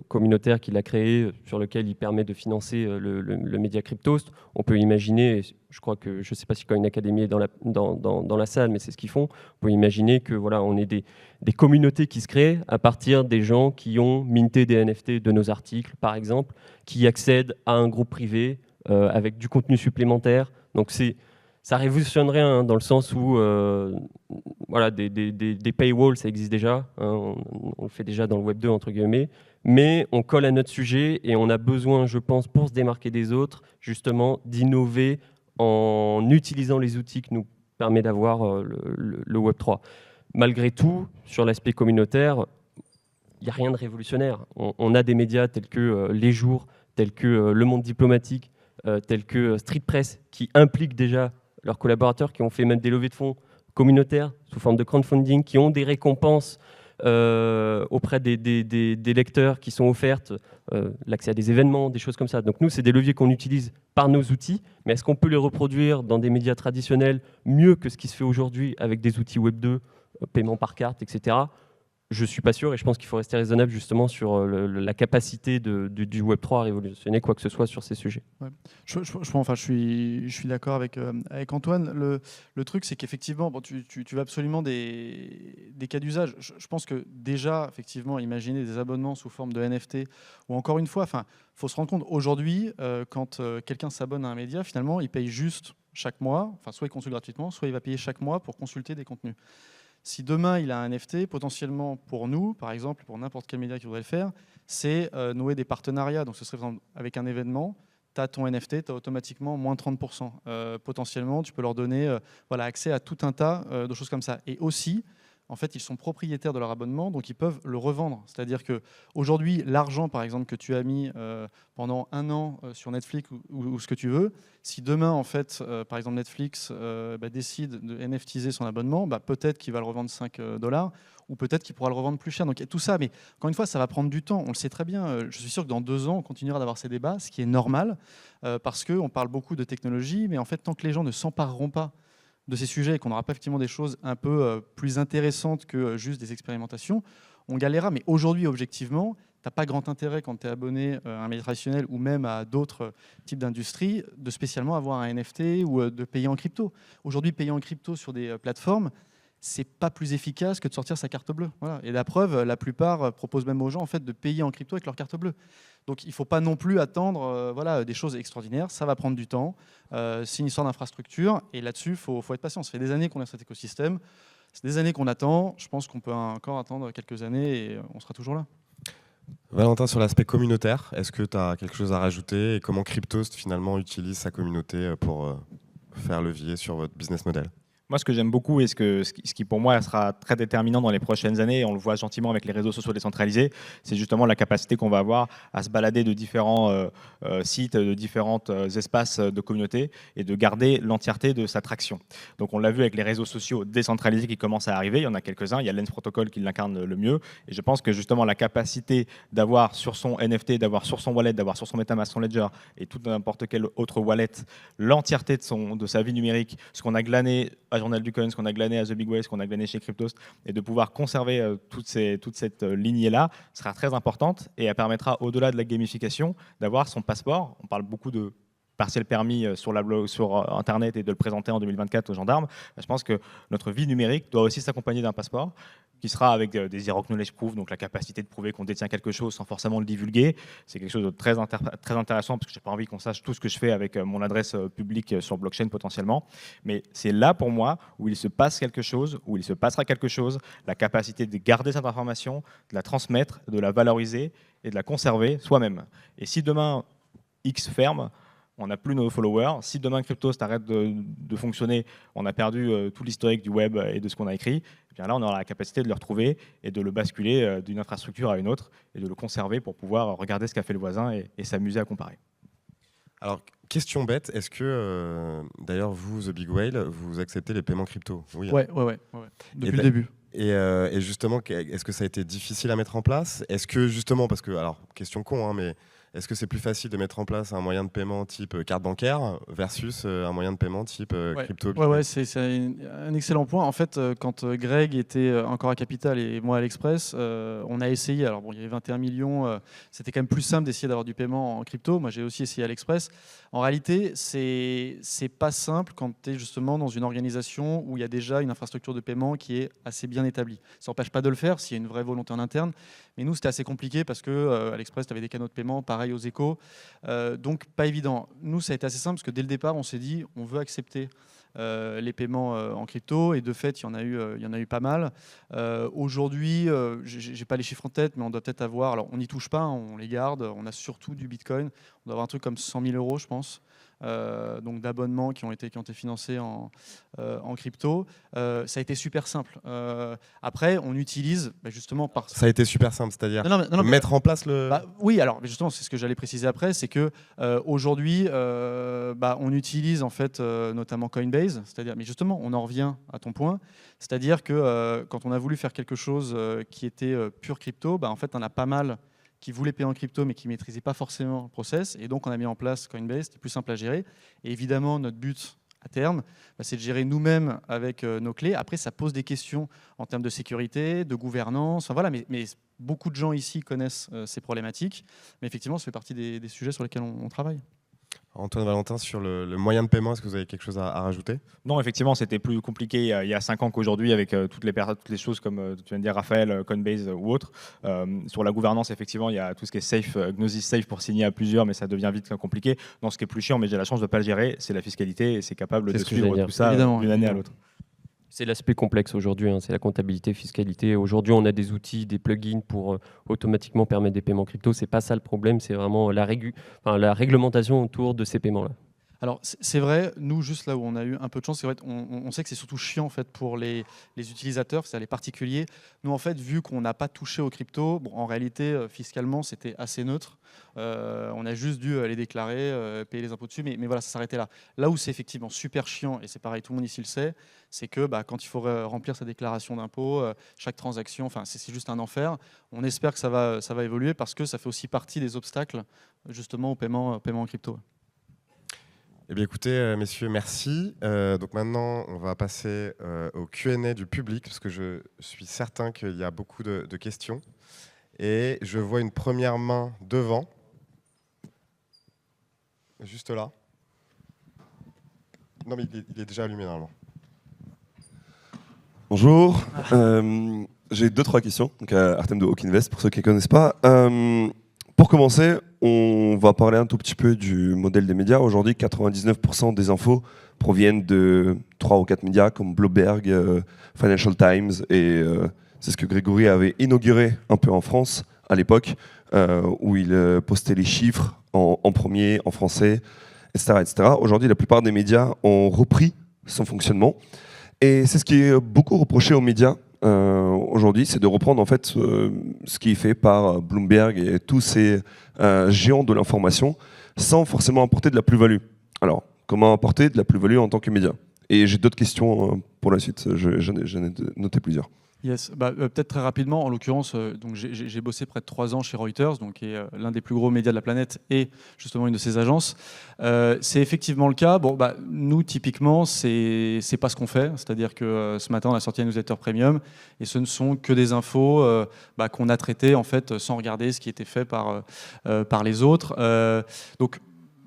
communautaires qu'il a créés sur lequel il permet de financer le média Cryptost. On peut imaginer, je crois que, je ne sais pas si Coin Academy est dans la salle, mais c'est ce qu'ils font. On peut imaginer que voilà, on ait des communautés qui se créent à partir des gens qui ont minté des NFT de nos articles, par exemple, qui accèdent à un groupe privé avec du contenu supplémentaire. Donc ça révolutionnerait dans le sens où voilà, des paywalls, ça existe déjà. On le fait déjà dans le Web 2, entre guillemets. Mais on colle à notre sujet et on a besoin, je pense, pour se démarquer des autres, justement, d'innover en utilisant les outils que nous permet d'avoir le Web 3. Malgré tout, sur l'aspect communautaire, il n'y a rien de révolutionnaire. On a des médias tels que Les Jours, tels que Le Monde Diplomatique, tels que Street Press, qui impliquent déjà leurs collaborateurs, qui ont fait même des levées de fonds communautaires sous forme de crowdfunding, qui ont des récompenses auprès des lecteurs qui sont offertes, l'accès à des événements, des choses comme ça. Donc nous, c'est des leviers qu'on utilise par nos outils, mais est-ce qu'on peut les reproduire dans des médias traditionnels mieux que ce qui se fait aujourd'hui avec des outils Web 2, paiement par carte, etc. Je ne suis pas sûr et je pense qu'il faut rester raisonnable justement sur la capacité du Web3 à révolutionner quoi que ce soit sur ces sujets. Ouais. Je suis d'accord avec Antoine. Le truc, c'est qu'effectivement, bon, tu veux absolument des cas d'usage. Je pense que déjà, effectivement, imaginer des abonnements sous forme de NFT, ou encore une fois, il faut se rendre compte, aujourd'hui, quand quelqu'un s'abonne à un média, finalement, il paye juste chaque mois, soit il consulte gratuitement, soit il va payer chaque mois pour consulter des contenus. Si demain, il a un NFT, potentiellement pour nous, par exemple, pour n'importe quel média qui voudrait le faire, c'est nouer des partenariats. Donc ce serait par exemple, avec un événement, tu as ton NFT, tu as automatiquement moins 30%. Potentiellement, tu peux leur donner accès à tout un tas de choses comme ça. Et aussi, en fait, ils sont propriétaires de leur abonnement, donc ils peuvent le revendre. C'est-à-dire qu'aujourd'hui, l'argent, par exemple, que tu as mis pendant 1 an sur Netflix ou ce que tu veux, si demain, en fait, par exemple, Netflix décide de NFTiser son abonnement, peut-être qu'il va le revendre $5 ou peut-être qu'il pourra le revendre plus cher. Donc il y a tout ça, mais encore une fois, ça va prendre du temps. On le sait très bien. Je suis sûr que dans 2 ans, on continuera d'avoir ces débats, ce qui est normal, parce qu'on parle beaucoup de technologie, mais en fait, tant que les gens ne s'empareront pas de ces sujets et qu'on n'aura pas effectivement des choses un peu plus intéressantes que juste des expérimentations, on galérera. Mais aujourd'hui, objectivement, tu n'as pas grand intérêt quand tu es abonné à un média traditionnel ou même à d'autres types d'industries de spécialement avoir un NFT ou de payer en crypto. Aujourd'hui, payer en crypto sur des plateformes, c'est pas plus efficace que de sortir sa carte bleue. Voilà. Et la preuve, la plupart proposent même aux gens en fait, de payer en crypto avec leur carte bleue. Donc il ne faut pas non plus attendre des choses extraordinaires, ça va prendre du temps, c'est une histoire d'infrastructure, et là-dessus, il faut être patient. Ça fait des années qu'on est dans cet écosystème, c'est des années qu'on attend. Je pense qu'on peut encore attendre quelques années et on sera toujours là. Valentin, sur l'aspect communautaire, est-ce que tu as quelque chose à rajouter et comment Cryptost finalement utilise sa communauté pour faire levier sur votre business model? Moi, ce que j'aime beaucoup et ce qui pour moi sera très déterminant dans les prochaines années, et on le voit gentiment avec les réseaux sociaux décentralisés, c'est justement la capacité qu'on va avoir à se balader de différents sites, de différents espaces de communauté et de garder l'entièreté de sa traction. Donc on l'a vu avec les réseaux sociaux décentralisés qui commencent à arriver, il y en a quelques-uns, il y a Lens Protocol qui l'incarne le mieux, et je pense que justement la capacité d'avoir sur son NFT, d'avoir sur son wallet, d'avoir sur son MetaMask, son Ledger et tout n'importe quel autre wallet, l'entièreté de sa vie numérique, ce qu'on a glané à Journal du Coin, ce qu'on a glané à The Big Way, ce qu'on a glané chez Cryptost, et de pouvoir conserver toute cette lignée-là sera très importante, et elle permettra, au-delà de la gamification, d'avoir son passeport. On parle beaucoup de partiel permis sur Internet et de le présenter en 2024 aux gendarmes. Je pense que notre vie numérique doit aussi s'accompagner d'un passeport qui sera avec des Zero Knowledge Proof, donc la capacité de prouver qu'on détient quelque chose sans forcément le divulguer. C'est quelque chose de très intéressant parce que je n'ai pas envie qu'on sache tout ce que je fais avec mon adresse publique sur blockchain potentiellement. Mais c'est là pour moi où il se passe quelque chose, où il se passera quelque chose, la capacité de garder cette information, de la transmettre, de la valoriser et de la conserver soi-même. Et si demain X ferme, on n'a plus nos followers. Si demain Cryptost arrête de fonctionner, on a perdu tout l'historique du web et de ce qu'on a écrit, et bien là on aura la capacité de le retrouver et de le basculer d'une infrastructure à une autre et de le conserver pour pouvoir regarder ce qu'a fait le voisin et s'amuser à comparer. Alors, question bête, est-ce que, d'ailleurs, vous, The Big Whale, vous acceptez les paiements crypto? Oui. Ouais. Depuis le début. Et justement, est-ce que ça a été difficile à mettre en place? Est-ce que justement, parce que, alors, question con, hein, mais est-ce que c'est plus facile de mettre en place un moyen de paiement type carte bancaire versus un moyen de paiement type crypto? Ouais, c'est un excellent point. En fait, quand Greg était encore à Capital et moi à l'Express, on a essayé. Alors bon, il y avait 21 millions. C'était quand même plus simple d'essayer d'avoir du paiement en crypto. Moi, j'ai aussi essayé à l'Express. En réalité, c'est pas simple quand tu es justement dans une organisation où il y a déjà une infrastructure de paiement qui est assez bien établie. Ça n'empêche pas de le faire s'il y a une vraie volonté en interne. Mais nous, c'était assez compliqué parce que à l'Express, tu avais des canaux de paiement, pareil aux échos. Donc, pas évident. Nous, ça a été assez simple parce que dès le départ, on s'est dit, on veut accepter les paiements en crypto. Et de fait, il y en a eu pas mal. Aujourd'hui, je n'ai pas les chiffres en tête, mais on doit peut-être avoir... Alors, on n'y touche pas, hein, on les garde. On a surtout du Bitcoin. On doit avoir un truc comme 100 000 euros, je pense. Donc d'abonnements qui ont été financés en crypto. Ça a été super simple. Après, on utilise justement par... Ça a été super simple, c'est-à-dire mettre en place le... Oui, alors justement, c'est ce que j'allais préciser après, c'est que aujourd'hui, on utilise en fait notamment Coinbase, c'est-à-dire, mais justement, on en revient à ton point, c'est-à-dire que quand on a voulu faire quelque chose qui était pure crypto, en fait, on a pas mal qui voulaient payer en crypto mais qui ne maîtrisaient pas forcément le process. Et donc, on a mis en place Coinbase, c'était plus simple à gérer. Et évidemment, notre but à terme, c'est de gérer nous-mêmes avec nos clés. Après, ça pose des questions en termes de sécurité, de gouvernance. Enfin, voilà, mais beaucoup de gens ici connaissent ces problématiques. Mais effectivement, ça fait partie des sujets sur lesquels on travaille. Antoine Valentin, sur le moyen de paiement, est-ce que vous avez quelque chose à rajouter? Non, effectivement, c'était plus compliqué il y a 5 ans qu'aujourd'hui avec toutes les choses comme tu viens de dire, Raphaël, Coinbase ou autres. Sur la gouvernance, effectivement, il y a tout ce qui est safe, Gnosis Safe pour signer à plusieurs, mais ça devient vite compliqué. Non, ce qui est plus chiant, mais j'ai la chance de ne pas le gérer, c'est la fiscalité et c'est capable de suivre tout ça d'une année à l'autre. C'est l'aspect complexe aujourd'hui, hein, c'est la comptabilité, fiscalité. Aujourd'hui, on a des outils, des plugins pour automatiquement permettre des paiements crypto. C'est pas ça le problème, c'est vraiment la réglementation autour de ces paiements-là. Alors c'est vrai, nous juste là où on a eu un peu de chance, c'est vrai, on sait que c'est surtout chiant en fait pour les utilisateurs, c'est-à-dire les particuliers. Nous en fait, vu qu'on n'a pas touché aux cryptos, en réalité fiscalement c'était assez neutre. On a juste dû les déclarer, payer les impôts dessus, mais voilà, ça s'arrêtait là. Là où c'est effectivement super chiant, et c'est pareil, tout le monde ici le sait, c'est que quand il faut remplir sa déclaration d'impôt, chaque transaction, c'est juste un enfer. On espère que ça va évoluer parce que ça fait aussi partie des obstacles justement au paiement en crypto. Eh bien, écoutez, messieurs, merci. Donc maintenant, on va passer au Q&A du public, parce que je suis certain qu'il y a beaucoup de questions. Et je vois une première main devant, juste là. Non, mais il est déjà allumé normalement. Bonjour. J'ai 2-3 questions donc à Artem de Hawk Invest, pour ceux qui ne connaissent pas. Pour commencer, on va parler un tout petit peu du modèle des médias. Aujourd'hui, 99% des infos proviennent de 3 ou 4 médias comme Bloomberg, Financial Times, et c'est ce que Grégory avait inauguré un peu en France à l'époque, où il postait les chiffres en premier, en français, etc., etc. Aujourd'hui, la plupart des médias ont repris son fonctionnement, et c'est ce qui est beaucoup reproché aux médias aujourd'hui, c'est de reprendre en fait ce qui est fait par Bloomberg et tous ces géants de l'information sans forcément apporter de la plus-value. Alors, comment apporter de la plus-value en tant que média? Et j'ai d'autres questions pour la suite, j'en ai noté plusieurs. Yes, peut-être très rapidement, en l'occurrence, donc j'ai bossé près de 3 ans chez Reuters, donc, qui est l'un des plus gros médias de la planète et justement une de ses agences. C'est effectivement le cas. Bon, nous, typiquement, c'est pas ce qu'on fait. C'est-à-dire que ce matin, on a sorti un newsletter premium et ce ne sont que des infos qu'on a traitées en fait, sans regarder ce qui était fait par les autres. Donc,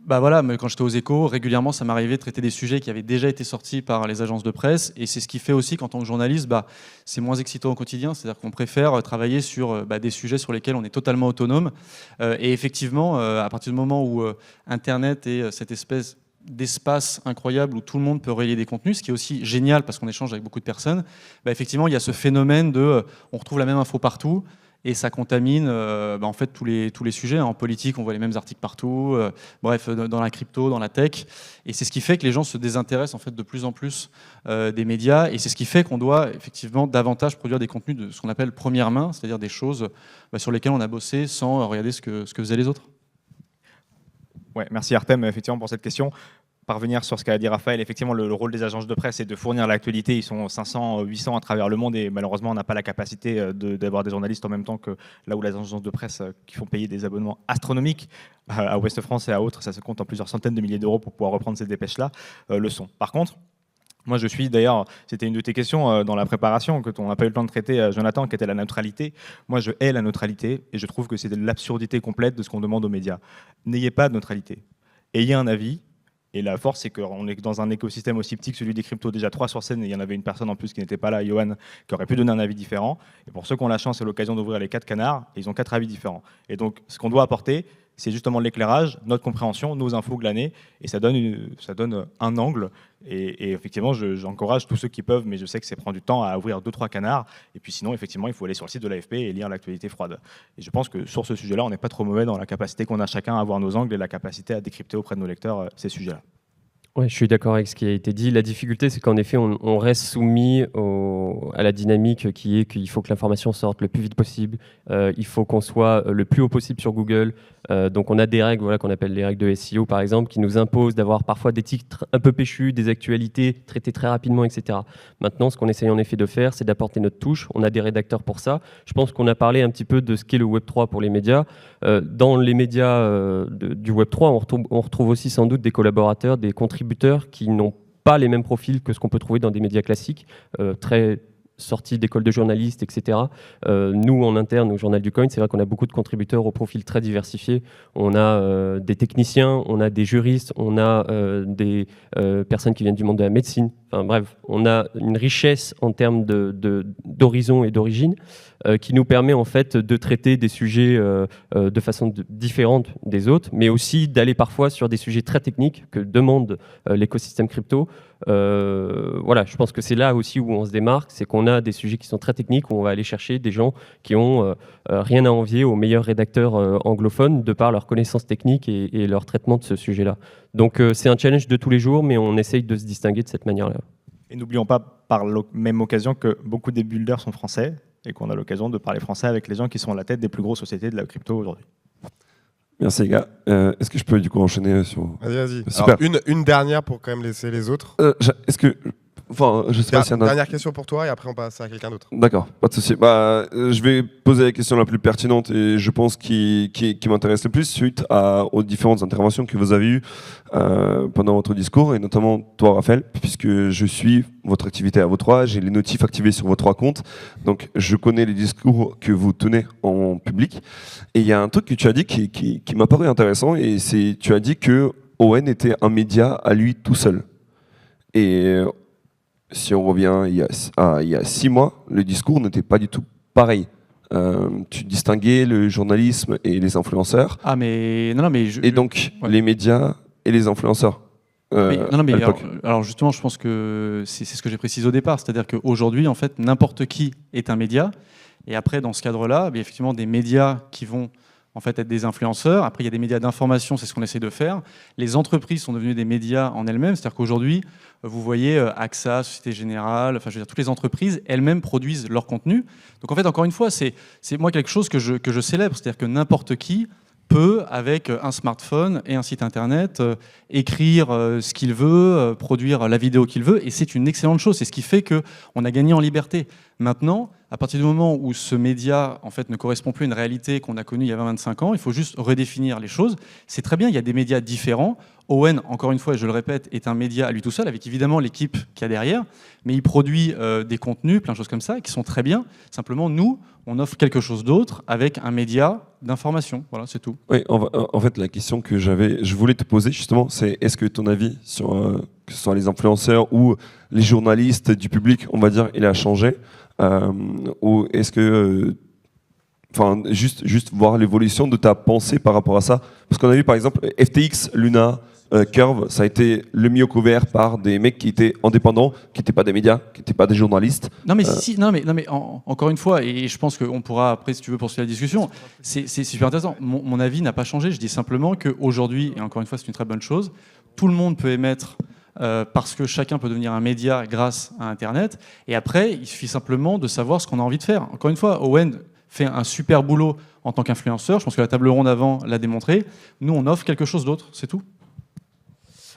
voilà, mais quand j'étais aux Échos, régulièrement, ça m'arrivait de traiter des sujets qui avaient déjà été sortis par les agences de presse. Et c'est ce qui fait aussi qu'en tant que journaliste, c'est moins excitant au quotidien. C'est-à-dire qu'on préfère travailler sur des sujets sur lesquels on est totalement autonome. Et effectivement, à partir du moment où Internet est cette espèce d'espace incroyable où tout le monde peut relayer des contenus, ce qui est aussi génial parce qu'on échange avec beaucoup de personnes, effectivement, il y a ce phénomène de on retrouve la même info partout. Et ça contamine en fait tous les sujets. En politique, on voit les mêmes articles partout. Bref, dans la crypto, dans la tech. Et c'est ce qui fait que les gens se désintéressent en fait de plus en plus des médias. Et c'est ce qui fait qu'on doit effectivement davantage produire des contenus de ce qu'on appelle première main, c'est-à-dire des choses sur lesquelles on a bossé sans regarder ce que faisaient les autres. Ouais, merci Artem effectivement pour cette question. Parvenir sur ce qu'a dit Raphaël, effectivement, le rôle des agences de presse est de fournir l'actualité. Ils sont 500, 800 à travers le monde et malheureusement, on n'a pas la capacité d'avoir des journalistes en même temps que là où les agences de presse qui font payer des abonnements astronomiques à Ouest France et à autres, ça se compte en plusieurs centaines de milliers d'euros pour pouvoir reprendre ces dépêches-là, le sont. Par contre, moi, je suis d'ailleurs, c'était une de tes questions dans la préparation que on n'a pas eu le temps de traiter, Jonathan, qui était la neutralité. Moi, je hais la neutralité et je trouve que c'est de l'absurdité complète de ce qu'on demande aux médias. N'ayez pas de neutralité. Ayez un avis. Et la force, c'est qu'on est dans un écosystème aussi petit que celui des cryptos. Déjà 3 sur scène, et il y en avait une personne en plus qui n'était pas là, Johan, qui aurait pu donner un avis différent. Et pour ceux qui ont la chance et l'occasion d'ouvrir les 4 canards, ils ont 4 avis différents. Et donc, ce qu'on doit apporter, c'est justement l'éclairage, notre compréhension, nos infos glanées. Et ça donne un angle. Et effectivement, j'encourage tous ceux qui peuvent, mais je sais que ça prend du temps à ouvrir 2-3 canards. Et puis sinon, effectivement, il faut aller sur le site de l'AFP et lire l'actualité froide. Et je pense que sur ce sujet-là, on n'est pas trop mauvais dans la capacité qu'on a chacun à voir nos angles et la capacité à décrypter auprès de nos lecteurs ces sujets-là. Ouais, je suis d'accord avec ce qui a été dit. La difficulté, c'est qu'en effet, on reste soumis à la dynamique qui est qu'il faut que l'information sorte le plus vite possible. Il faut qu'on soit le plus haut possible sur Google. Donc on a des règles qu'on appelle les règles de SEO, par exemple, qui nous imposent d'avoir parfois des titres un peu péchus, des actualités traitées très rapidement, etc. Maintenant, ce qu'on essaye en effet de faire, c'est d'apporter notre touche. On a des rédacteurs pour ça. Je pense qu'on a parlé un petit peu de ce qu'est le Web3 pour les médias. Dans les médias du Web3, on retrouve aussi sans doute des collaborateurs, des contributeurs qui n'ont pas les mêmes profils que ce qu'on peut trouver dans des médias classiques, très sortis d'écoles de journalistes, etc. Nous, en interne, au Journal du Coin, c'est vrai qu'on a beaucoup de contributeurs au profil très diversifié. On a des techniciens, on a des juristes, on a des personnes qui viennent du monde de la médecine. Enfin bref, on a une richesse en termes d'horizon et d'origine qui nous permet en fait de traiter des sujets de façon différente des autres, mais aussi d'aller parfois sur des sujets très techniques que demande l'écosystème crypto. Voilà, je pense que c'est là aussi où on se démarque, c'est qu'on a des sujets qui sont très techniques, où on va aller chercher des gens qui ont rien à envier aux meilleurs rédacteurs anglophones de par leur connaissance technique et leur traitement de ce sujet-là. Donc c'est un challenge de tous les jours, mais on essaye de se distinguer de cette manière-là. Et n'oublions pas, par la même occasion, que beaucoup des builders sont français et qu'on a l'occasion de parler français avec les gens qui sont à la tête des plus grosses sociétés de la crypto aujourd'hui. Merci les gars. Est-ce que je peux du coup enchaîner sur... Vas-y. Super. Alors, une dernière pour quand même laisser les autres. Est-ce que... Enfin, je sais pas s'il y en a... Dernière question pour toi et après on passe à quelqu'un d'autre. D'accord, pas de souci. Je vais poser la question la plus pertinente et je pense qui m'intéresse le plus suite aux différentes interventions que vous avez eues pendant votre discours et notamment toi Raphaël, puisque je suis votre activité à vos trois, j'ai les notifs activés sur vos 3 comptes, donc je connais les discours que vous tenez en public. Et il y a un truc que tu as dit qui m'a paru intéressant et c'est tu as dit que ON était un média à lui tout seul. Et si on revient il y a 6 mois, le discours n'était pas du tout pareil. tu distinguais le journalisme et les influenceurs, Ah, mais non, mais et donc ouais. les médias et les influenceurs. Non, mais à l'époque. alors justement, je pense que c'est ce que j'ai précisé au départ, c'est-à-dire qu'aujourd'hui, en fait, n'importe qui est un média. Et après, dans ce cadre-là, il y a effectivement des médias qui vont en fait être des influenceurs. Après, il y a des médias d'information, c'est ce qu'on essaie de faire. Les entreprises sont devenues des médias en elles-mêmes, c'est-à-dire qu'aujourd'hui, vous voyez AXA, Société Générale, enfin, je veux dire, toutes les entreprises elles-mêmes produisent leur contenu. Donc en fait, encore une fois, c'est moi quelque chose que je célèbre, c'est-à-dire que n'importe qui peut, avec un smartphone et un site internet, écrire ce qu'il veut, produire la vidéo qu'il veut, et c'est une excellente chose. C'est ce qui fait qu'on a gagné en liberté. Maintenant, à partir du moment où ce média en fait, ne correspond plus à une réalité qu'on a connue il y a 25 ans, il faut juste redéfinir les choses. C'est très bien, il y a des médias différents. Owen, encore une fois, et je le répète, est un média à lui tout seul, avec évidemment l'équipe qu'il y a derrière, mais il produit des contenus, plein de choses comme ça, qui sont très bien. Simplement, nous, on offre quelque chose d'autre avec un média d'information. Voilà, c'est tout. Oui, en fait, la question que je voulais te poser justement, c'est est-ce que ton avis sur que ce soit les influenceurs ou les journalistes du public, on va dire, il a changé, ou est-ce que enfin, juste voir l'évolution de ta pensée par rapport à ça, parce qu'on a vu par exemple FTX, Luna, Curve, ça a été le mieux couvert par des mecs qui étaient indépendants, qui n'étaient pas des médias, qui n'étaient pas des journalistes. Non mais non mais encore une fois, et je pense qu'on pourra après, si tu veux, poursuivre la discussion, c'est super intéressant. Mon avis n'a pas changé, je dis simplement qu'aujourd'hui, et encore une fois c'est une très bonne chose, tout le monde peut émettre parce que chacun peut devenir un média grâce à Internet, et après il suffit simplement de savoir ce qu'on a envie de faire. Encore une fois, Owen fait un super boulot en tant qu'influenceur, je pense que la table ronde avant l'a démontré, nous on offre quelque chose d'autre, c'est tout.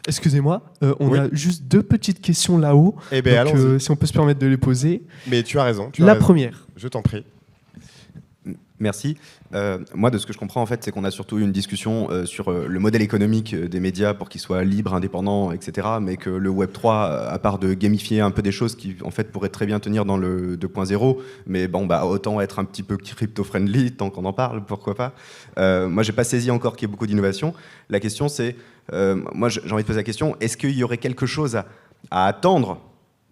Excusez-moi, on Oui. a juste 2 petites questions là-haut. Eh bien, Donc, allons-y. si on peut se permettre de les poser. Mais tu as raison. La première. Je t'en prie. Merci. Moi, de ce que je comprends, en fait, c'est qu'on a surtout eu une discussion sur le modèle économique des médias pour qu'ils soient libres, indépendants, etc. Mais que le Web3, à part de gamifier un peu des choses qui, en fait, pourraient très bien tenir dans le 2.0, mais bon, bah, autant être un petit peu crypto-friendly tant qu'on en parle, pourquoi pas. Moi, j'ai pas saisi encore qu'il y ait beaucoup d'innovation. La question, c'est, moi, j'ai envie de poser la question, est-ce qu'il y aurait quelque chose à attendre,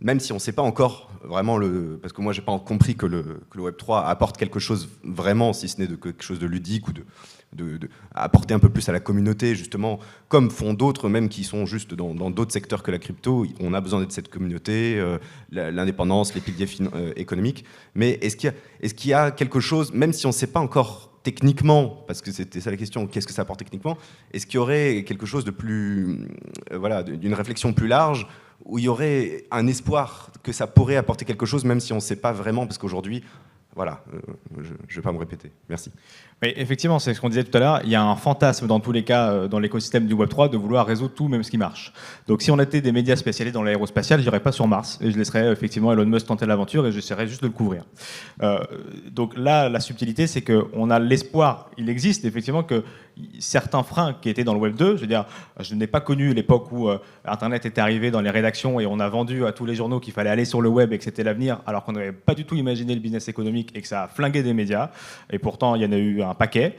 même si on ne sait pas encore vraiment parce que moi j'ai pas compris que le Web3 apporte quelque chose vraiment, si ce n'est de quelque chose de ludique ou de apporter un peu plus à la communauté, justement, comme font d'autres, même qui sont juste dans d'autres secteurs que la crypto. On a besoin de cette communauté, l'indépendance, les piliers économiques. Mais est-ce qu'il y a quelque chose, même si on ne sait pas encore techniquement, parce que c'était ça la question, qu'est-ce que ça apporte techniquement, est-ce qu'il y aurait quelque chose de plus, voilà, d'une réflexion plus large, où il y aurait un espoir que ça pourrait apporter quelque chose, même si on ne sait pas vraiment, parce qu'aujourd'hui, voilà, je ne vais pas me répéter. Merci. Mais effectivement, c'est ce qu'on disait tout à l'heure, il y a un fantasme dans tous les cas dans l'écosystème du Web3 de vouloir résoudre tout, même ce qui marche. Donc si on était des médias spécialisés dans l'aérospatial, je n'irais pas sur Mars et je laisserais effectivement Elon Musk tenter l'aventure et j'essaierais juste de le couvrir. Donc là, la subtilité, c'est qu'on a l'espoir, il existe effectivement que certains freins qui étaient dans le Web 2, je veux dire, je n'ai pas connu l'époque où Internet était arrivé dans les rédactions et on a vendu à tous les journaux qu'il fallait aller sur le web et que c'était l'avenir, alors qu'on n'avait pas du tout imaginé le business économique et que ça a flingué des médias. Et pourtant, il y en a eu un paquet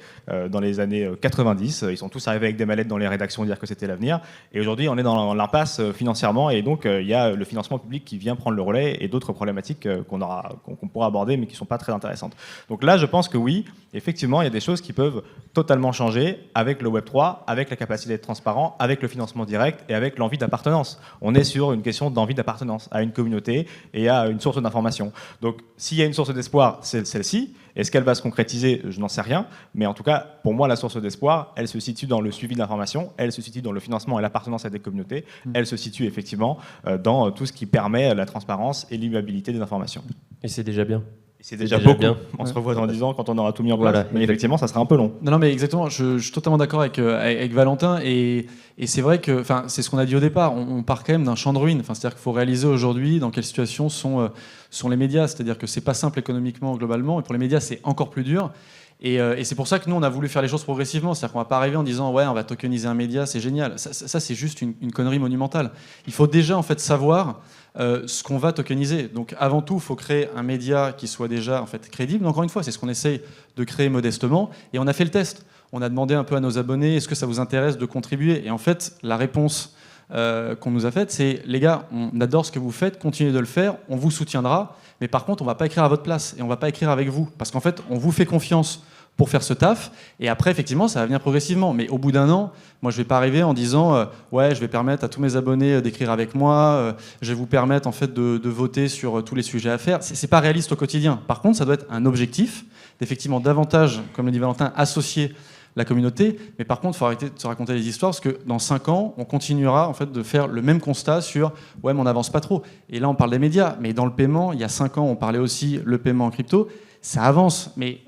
dans les années 90. Ils sont tous arrivés avec des mallettes dans les rédactions dire que c'était l'avenir. Et aujourd'hui, on est dans l'impasse financièrement et donc il y a le financement public qui vient prendre le relais et d'autres problématiques qu'on pourra aborder mais qui ne sont pas très intéressantes. Donc là, je pense que oui, effectivement, il y a des choses qui peuvent totalement changer avec le Web3, avec la capacité d'être transparent, avec le financement direct et avec l'envie d'appartenance. On est sur une question d'envie d'appartenance à une communauté et à une source d'information. Donc s'il y a une source d'espoir, c'est celle-ci. Est-ce qu'elle va se concrétiser? Je n'en sais rien. Mais en tout cas, pour moi, la source d'espoir, elle se situe dans le suivi de l'information, elle se situe dans le financement et l'appartenance à des communautés, elle se situe effectivement dans tout ce qui permet la transparence et l'immuabilité des informations. Et c'est déjà bien. C'est déjà déjà beaucoup. bien. On se revoit dans 10 ans quand on aura tout mis en place. Voilà. Mais effectivement, ça sera un peu long. Non, mais exactement, je suis totalement d'accord avec Valentin, et c'est vrai que c'est ce qu'on a dit au départ, on part quand même d'un champ de ruines. C'est-à-dire qu'il faut réaliser aujourd'hui dans quelle situation sont les médias, c'est-à-dire que c'est pas simple économiquement, globalement, et pour les médias, c'est encore plus dur. Et c'est pour ça que nous, on a voulu faire les choses progressivement. C'est-à-dire qu'on ne va pas arriver en disant « ouais, on va tokeniser un média, c'est génial ». Ça c'est juste une connerie monumentale. Il faut déjà en fait savoir ce qu'on va tokeniser. Donc avant tout, il faut créer un média qui soit déjà en fait crédible. Encore une fois, c'est ce qu'on essaye de créer modestement. Et on a fait le test. On a demandé un peu à nos abonnés « est-ce que ça vous intéresse de contribuer ?» Et en fait, la réponse qu'on nous a faites, c'est les gars, on adore ce que vous faites, continuez de le faire, on vous soutiendra, mais par contre, on ne va pas écrire à votre place et on ne va pas écrire avec vous. Parce qu'en fait, on vous fait confiance pour faire ce taf, et après, effectivement, ça va venir progressivement. Mais au bout d'un an, moi, je ne vais pas arriver en disant ouais, je vais permettre à tous mes abonnés d'écrire avec moi, je vais vous permettre en fait de voter sur tous les sujets à faire. C'est pas réaliste au quotidien. Par contre, ça doit être un objectif, d'effectivement davantage, comme le dit Valentin, associer la communauté. Mais par contre, il faut arrêter de se raconter des histoires, parce que dans 5 ans, on continuera en fait de faire le même constat sur ouais, mais on n'avance pas trop. Et là, on parle des médias, mais dans le paiement, il y a 5 ans, on parlait aussi le paiement en crypto. Ça avance, mais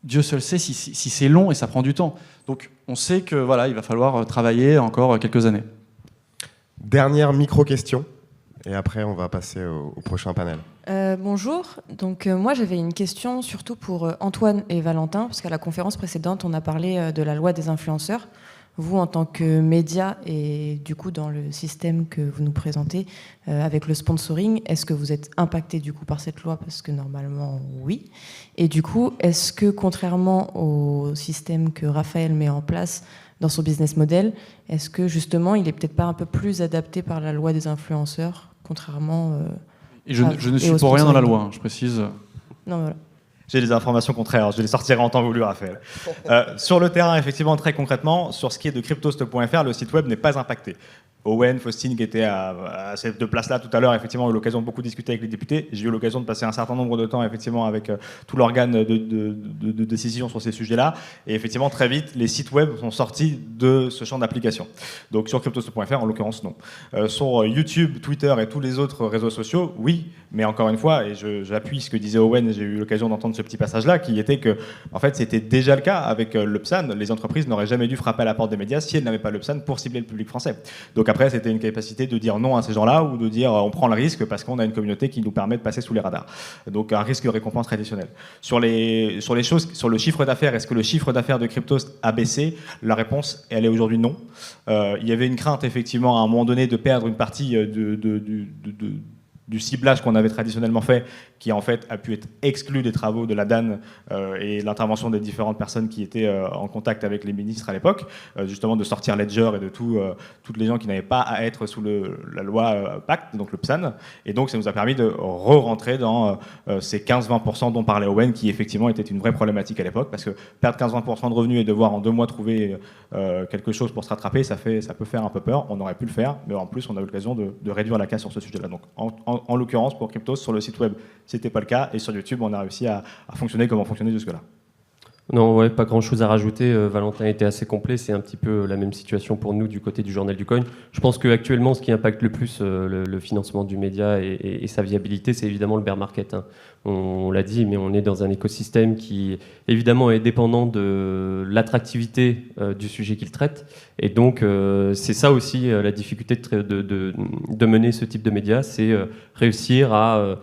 Dieu seul sait si c'est long et ça prend du temps. Donc on sait que voilà, il va falloir travailler encore quelques années. Dernière micro-question, et après on va passer au prochain panel. Bonjour, donc moi j'avais une question surtout pour Antoine et Valentin, parce qu'à la conférence précédente on a parlé de la loi des influenceurs. Vous, en tant que média et du coup dans le système que vous nous présentez avec le sponsoring, est-ce que vous êtes impacté du coup par cette loi? Parce que normalement, oui. Et du coup, est-ce que contrairement au système que Raphaël met en place dans son business model, est-ce que justement il est peut-être pas un peu plus adapté par la loi des influenceurs, contrairement et je ne suis pour rien dans la loi, hein, je précise. Non, voilà. J'ai des informations contraires, je les sortirai en temps voulu, Raphaël. Sur le terrain, effectivement, très concrètement, sur ce qui est de cryptost.fr, le site web n'est pas impacté. Owen, Faustine, qui était à ces 2 places-là tout à l'heure, effectivement, ont eu l'occasion de beaucoup discuter avec les députés. J'ai eu l'occasion de passer un certain nombre de temps, effectivement, avec tout l'organe de décision sur ces sujets-là. Et effectivement, très vite, les sites web sont sortis de ce champ d'application. Donc sur cryptost.fr, en l'occurrence, non. Sur YouTube, Twitter et tous les autres réseaux sociaux, oui. Mais encore une fois, et j'appuie ce que disait Owen, et j'ai eu l'occasion d'entendre ce petit passage-là, qui était que, en fait, c'était déjà le cas avec le PSAN. Les entreprises n'auraient jamais dû frapper à la porte des médias si elles n'avaient pas le PSAN pour cibler le public français. Donc après, c'était une capacité de dire non à ces gens-là ou de dire on prend le risque parce qu'on a une communauté qui nous permet de passer sous les radars. Donc un risque de récompense traditionnel. Sur les choses, sur le chiffre d'affaires, est-ce que le chiffre d'affaires de Cryptost a baissé? La réponse, elle est aujourd'hui non. Il y avait une crainte, effectivement, à un moment donné, de perdre une partie du ciblage qu'on avait traditionnellement fait, qui en fait a pu être exclu des travaux de la DAN et l'intervention des différentes personnes qui étaient en contact avec les ministres à l'époque, justement de sortir Ledger et de toutes les gens qui n'avaient pas à être sous la loi Pacte, donc le PSAN. Et donc ça nous a permis de re-rentrer dans ces 15-20% dont parlait Owen, qui effectivement était une vraie problématique à l'époque, parce que perdre 15-20% de revenus et devoir en 2 mois trouver quelque chose pour se rattraper, ça peut faire un peu peur. On aurait pu le faire, mais en plus on a eu l'occasion de réduire la casse sur ce sujet-là. Donc en l'occurrence, pour Cryptos, sur le site web, c'était pas le cas, et sur YouTube, on a réussi à fonctionner comme on fonctionnait jusque-là. Non, ouais, pas grand-chose à rajouter. Valentin était assez complet. C'est un petit peu la même situation pour nous du côté du Journal du Coin. Je pense qu'actuellement, ce qui impacte le plus le financement du média et sa viabilité, c'est évidemment le bear market, hein. On l'a dit, mais on est dans un écosystème qui, évidemment, est dépendant de l'attractivité du sujet qu'il traite. Et donc, c'est ça aussi la difficulté de mener ce type de média, c'est réussir à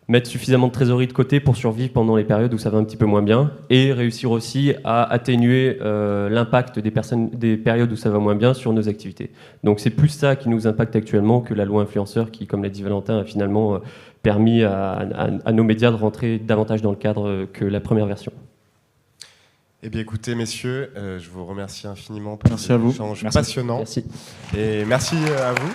mettre suffisamment de trésorerie de côté pour survivre pendant les périodes où ça va un petit peu moins bien, et réussir aussi à atténuer l'impact des périodes où ça va moins bien sur nos activités. Donc c'est plus ça qui nous impacte actuellement que la loi influenceur qui, comme l'a dit Valentin, a finalement permis à nos médias de rentrer davantage dans le cadre que la première version. Eh bien écoutez messieurs, je vous remercie infiniment pour cet échange passionnant. Merci. Et merci à vous.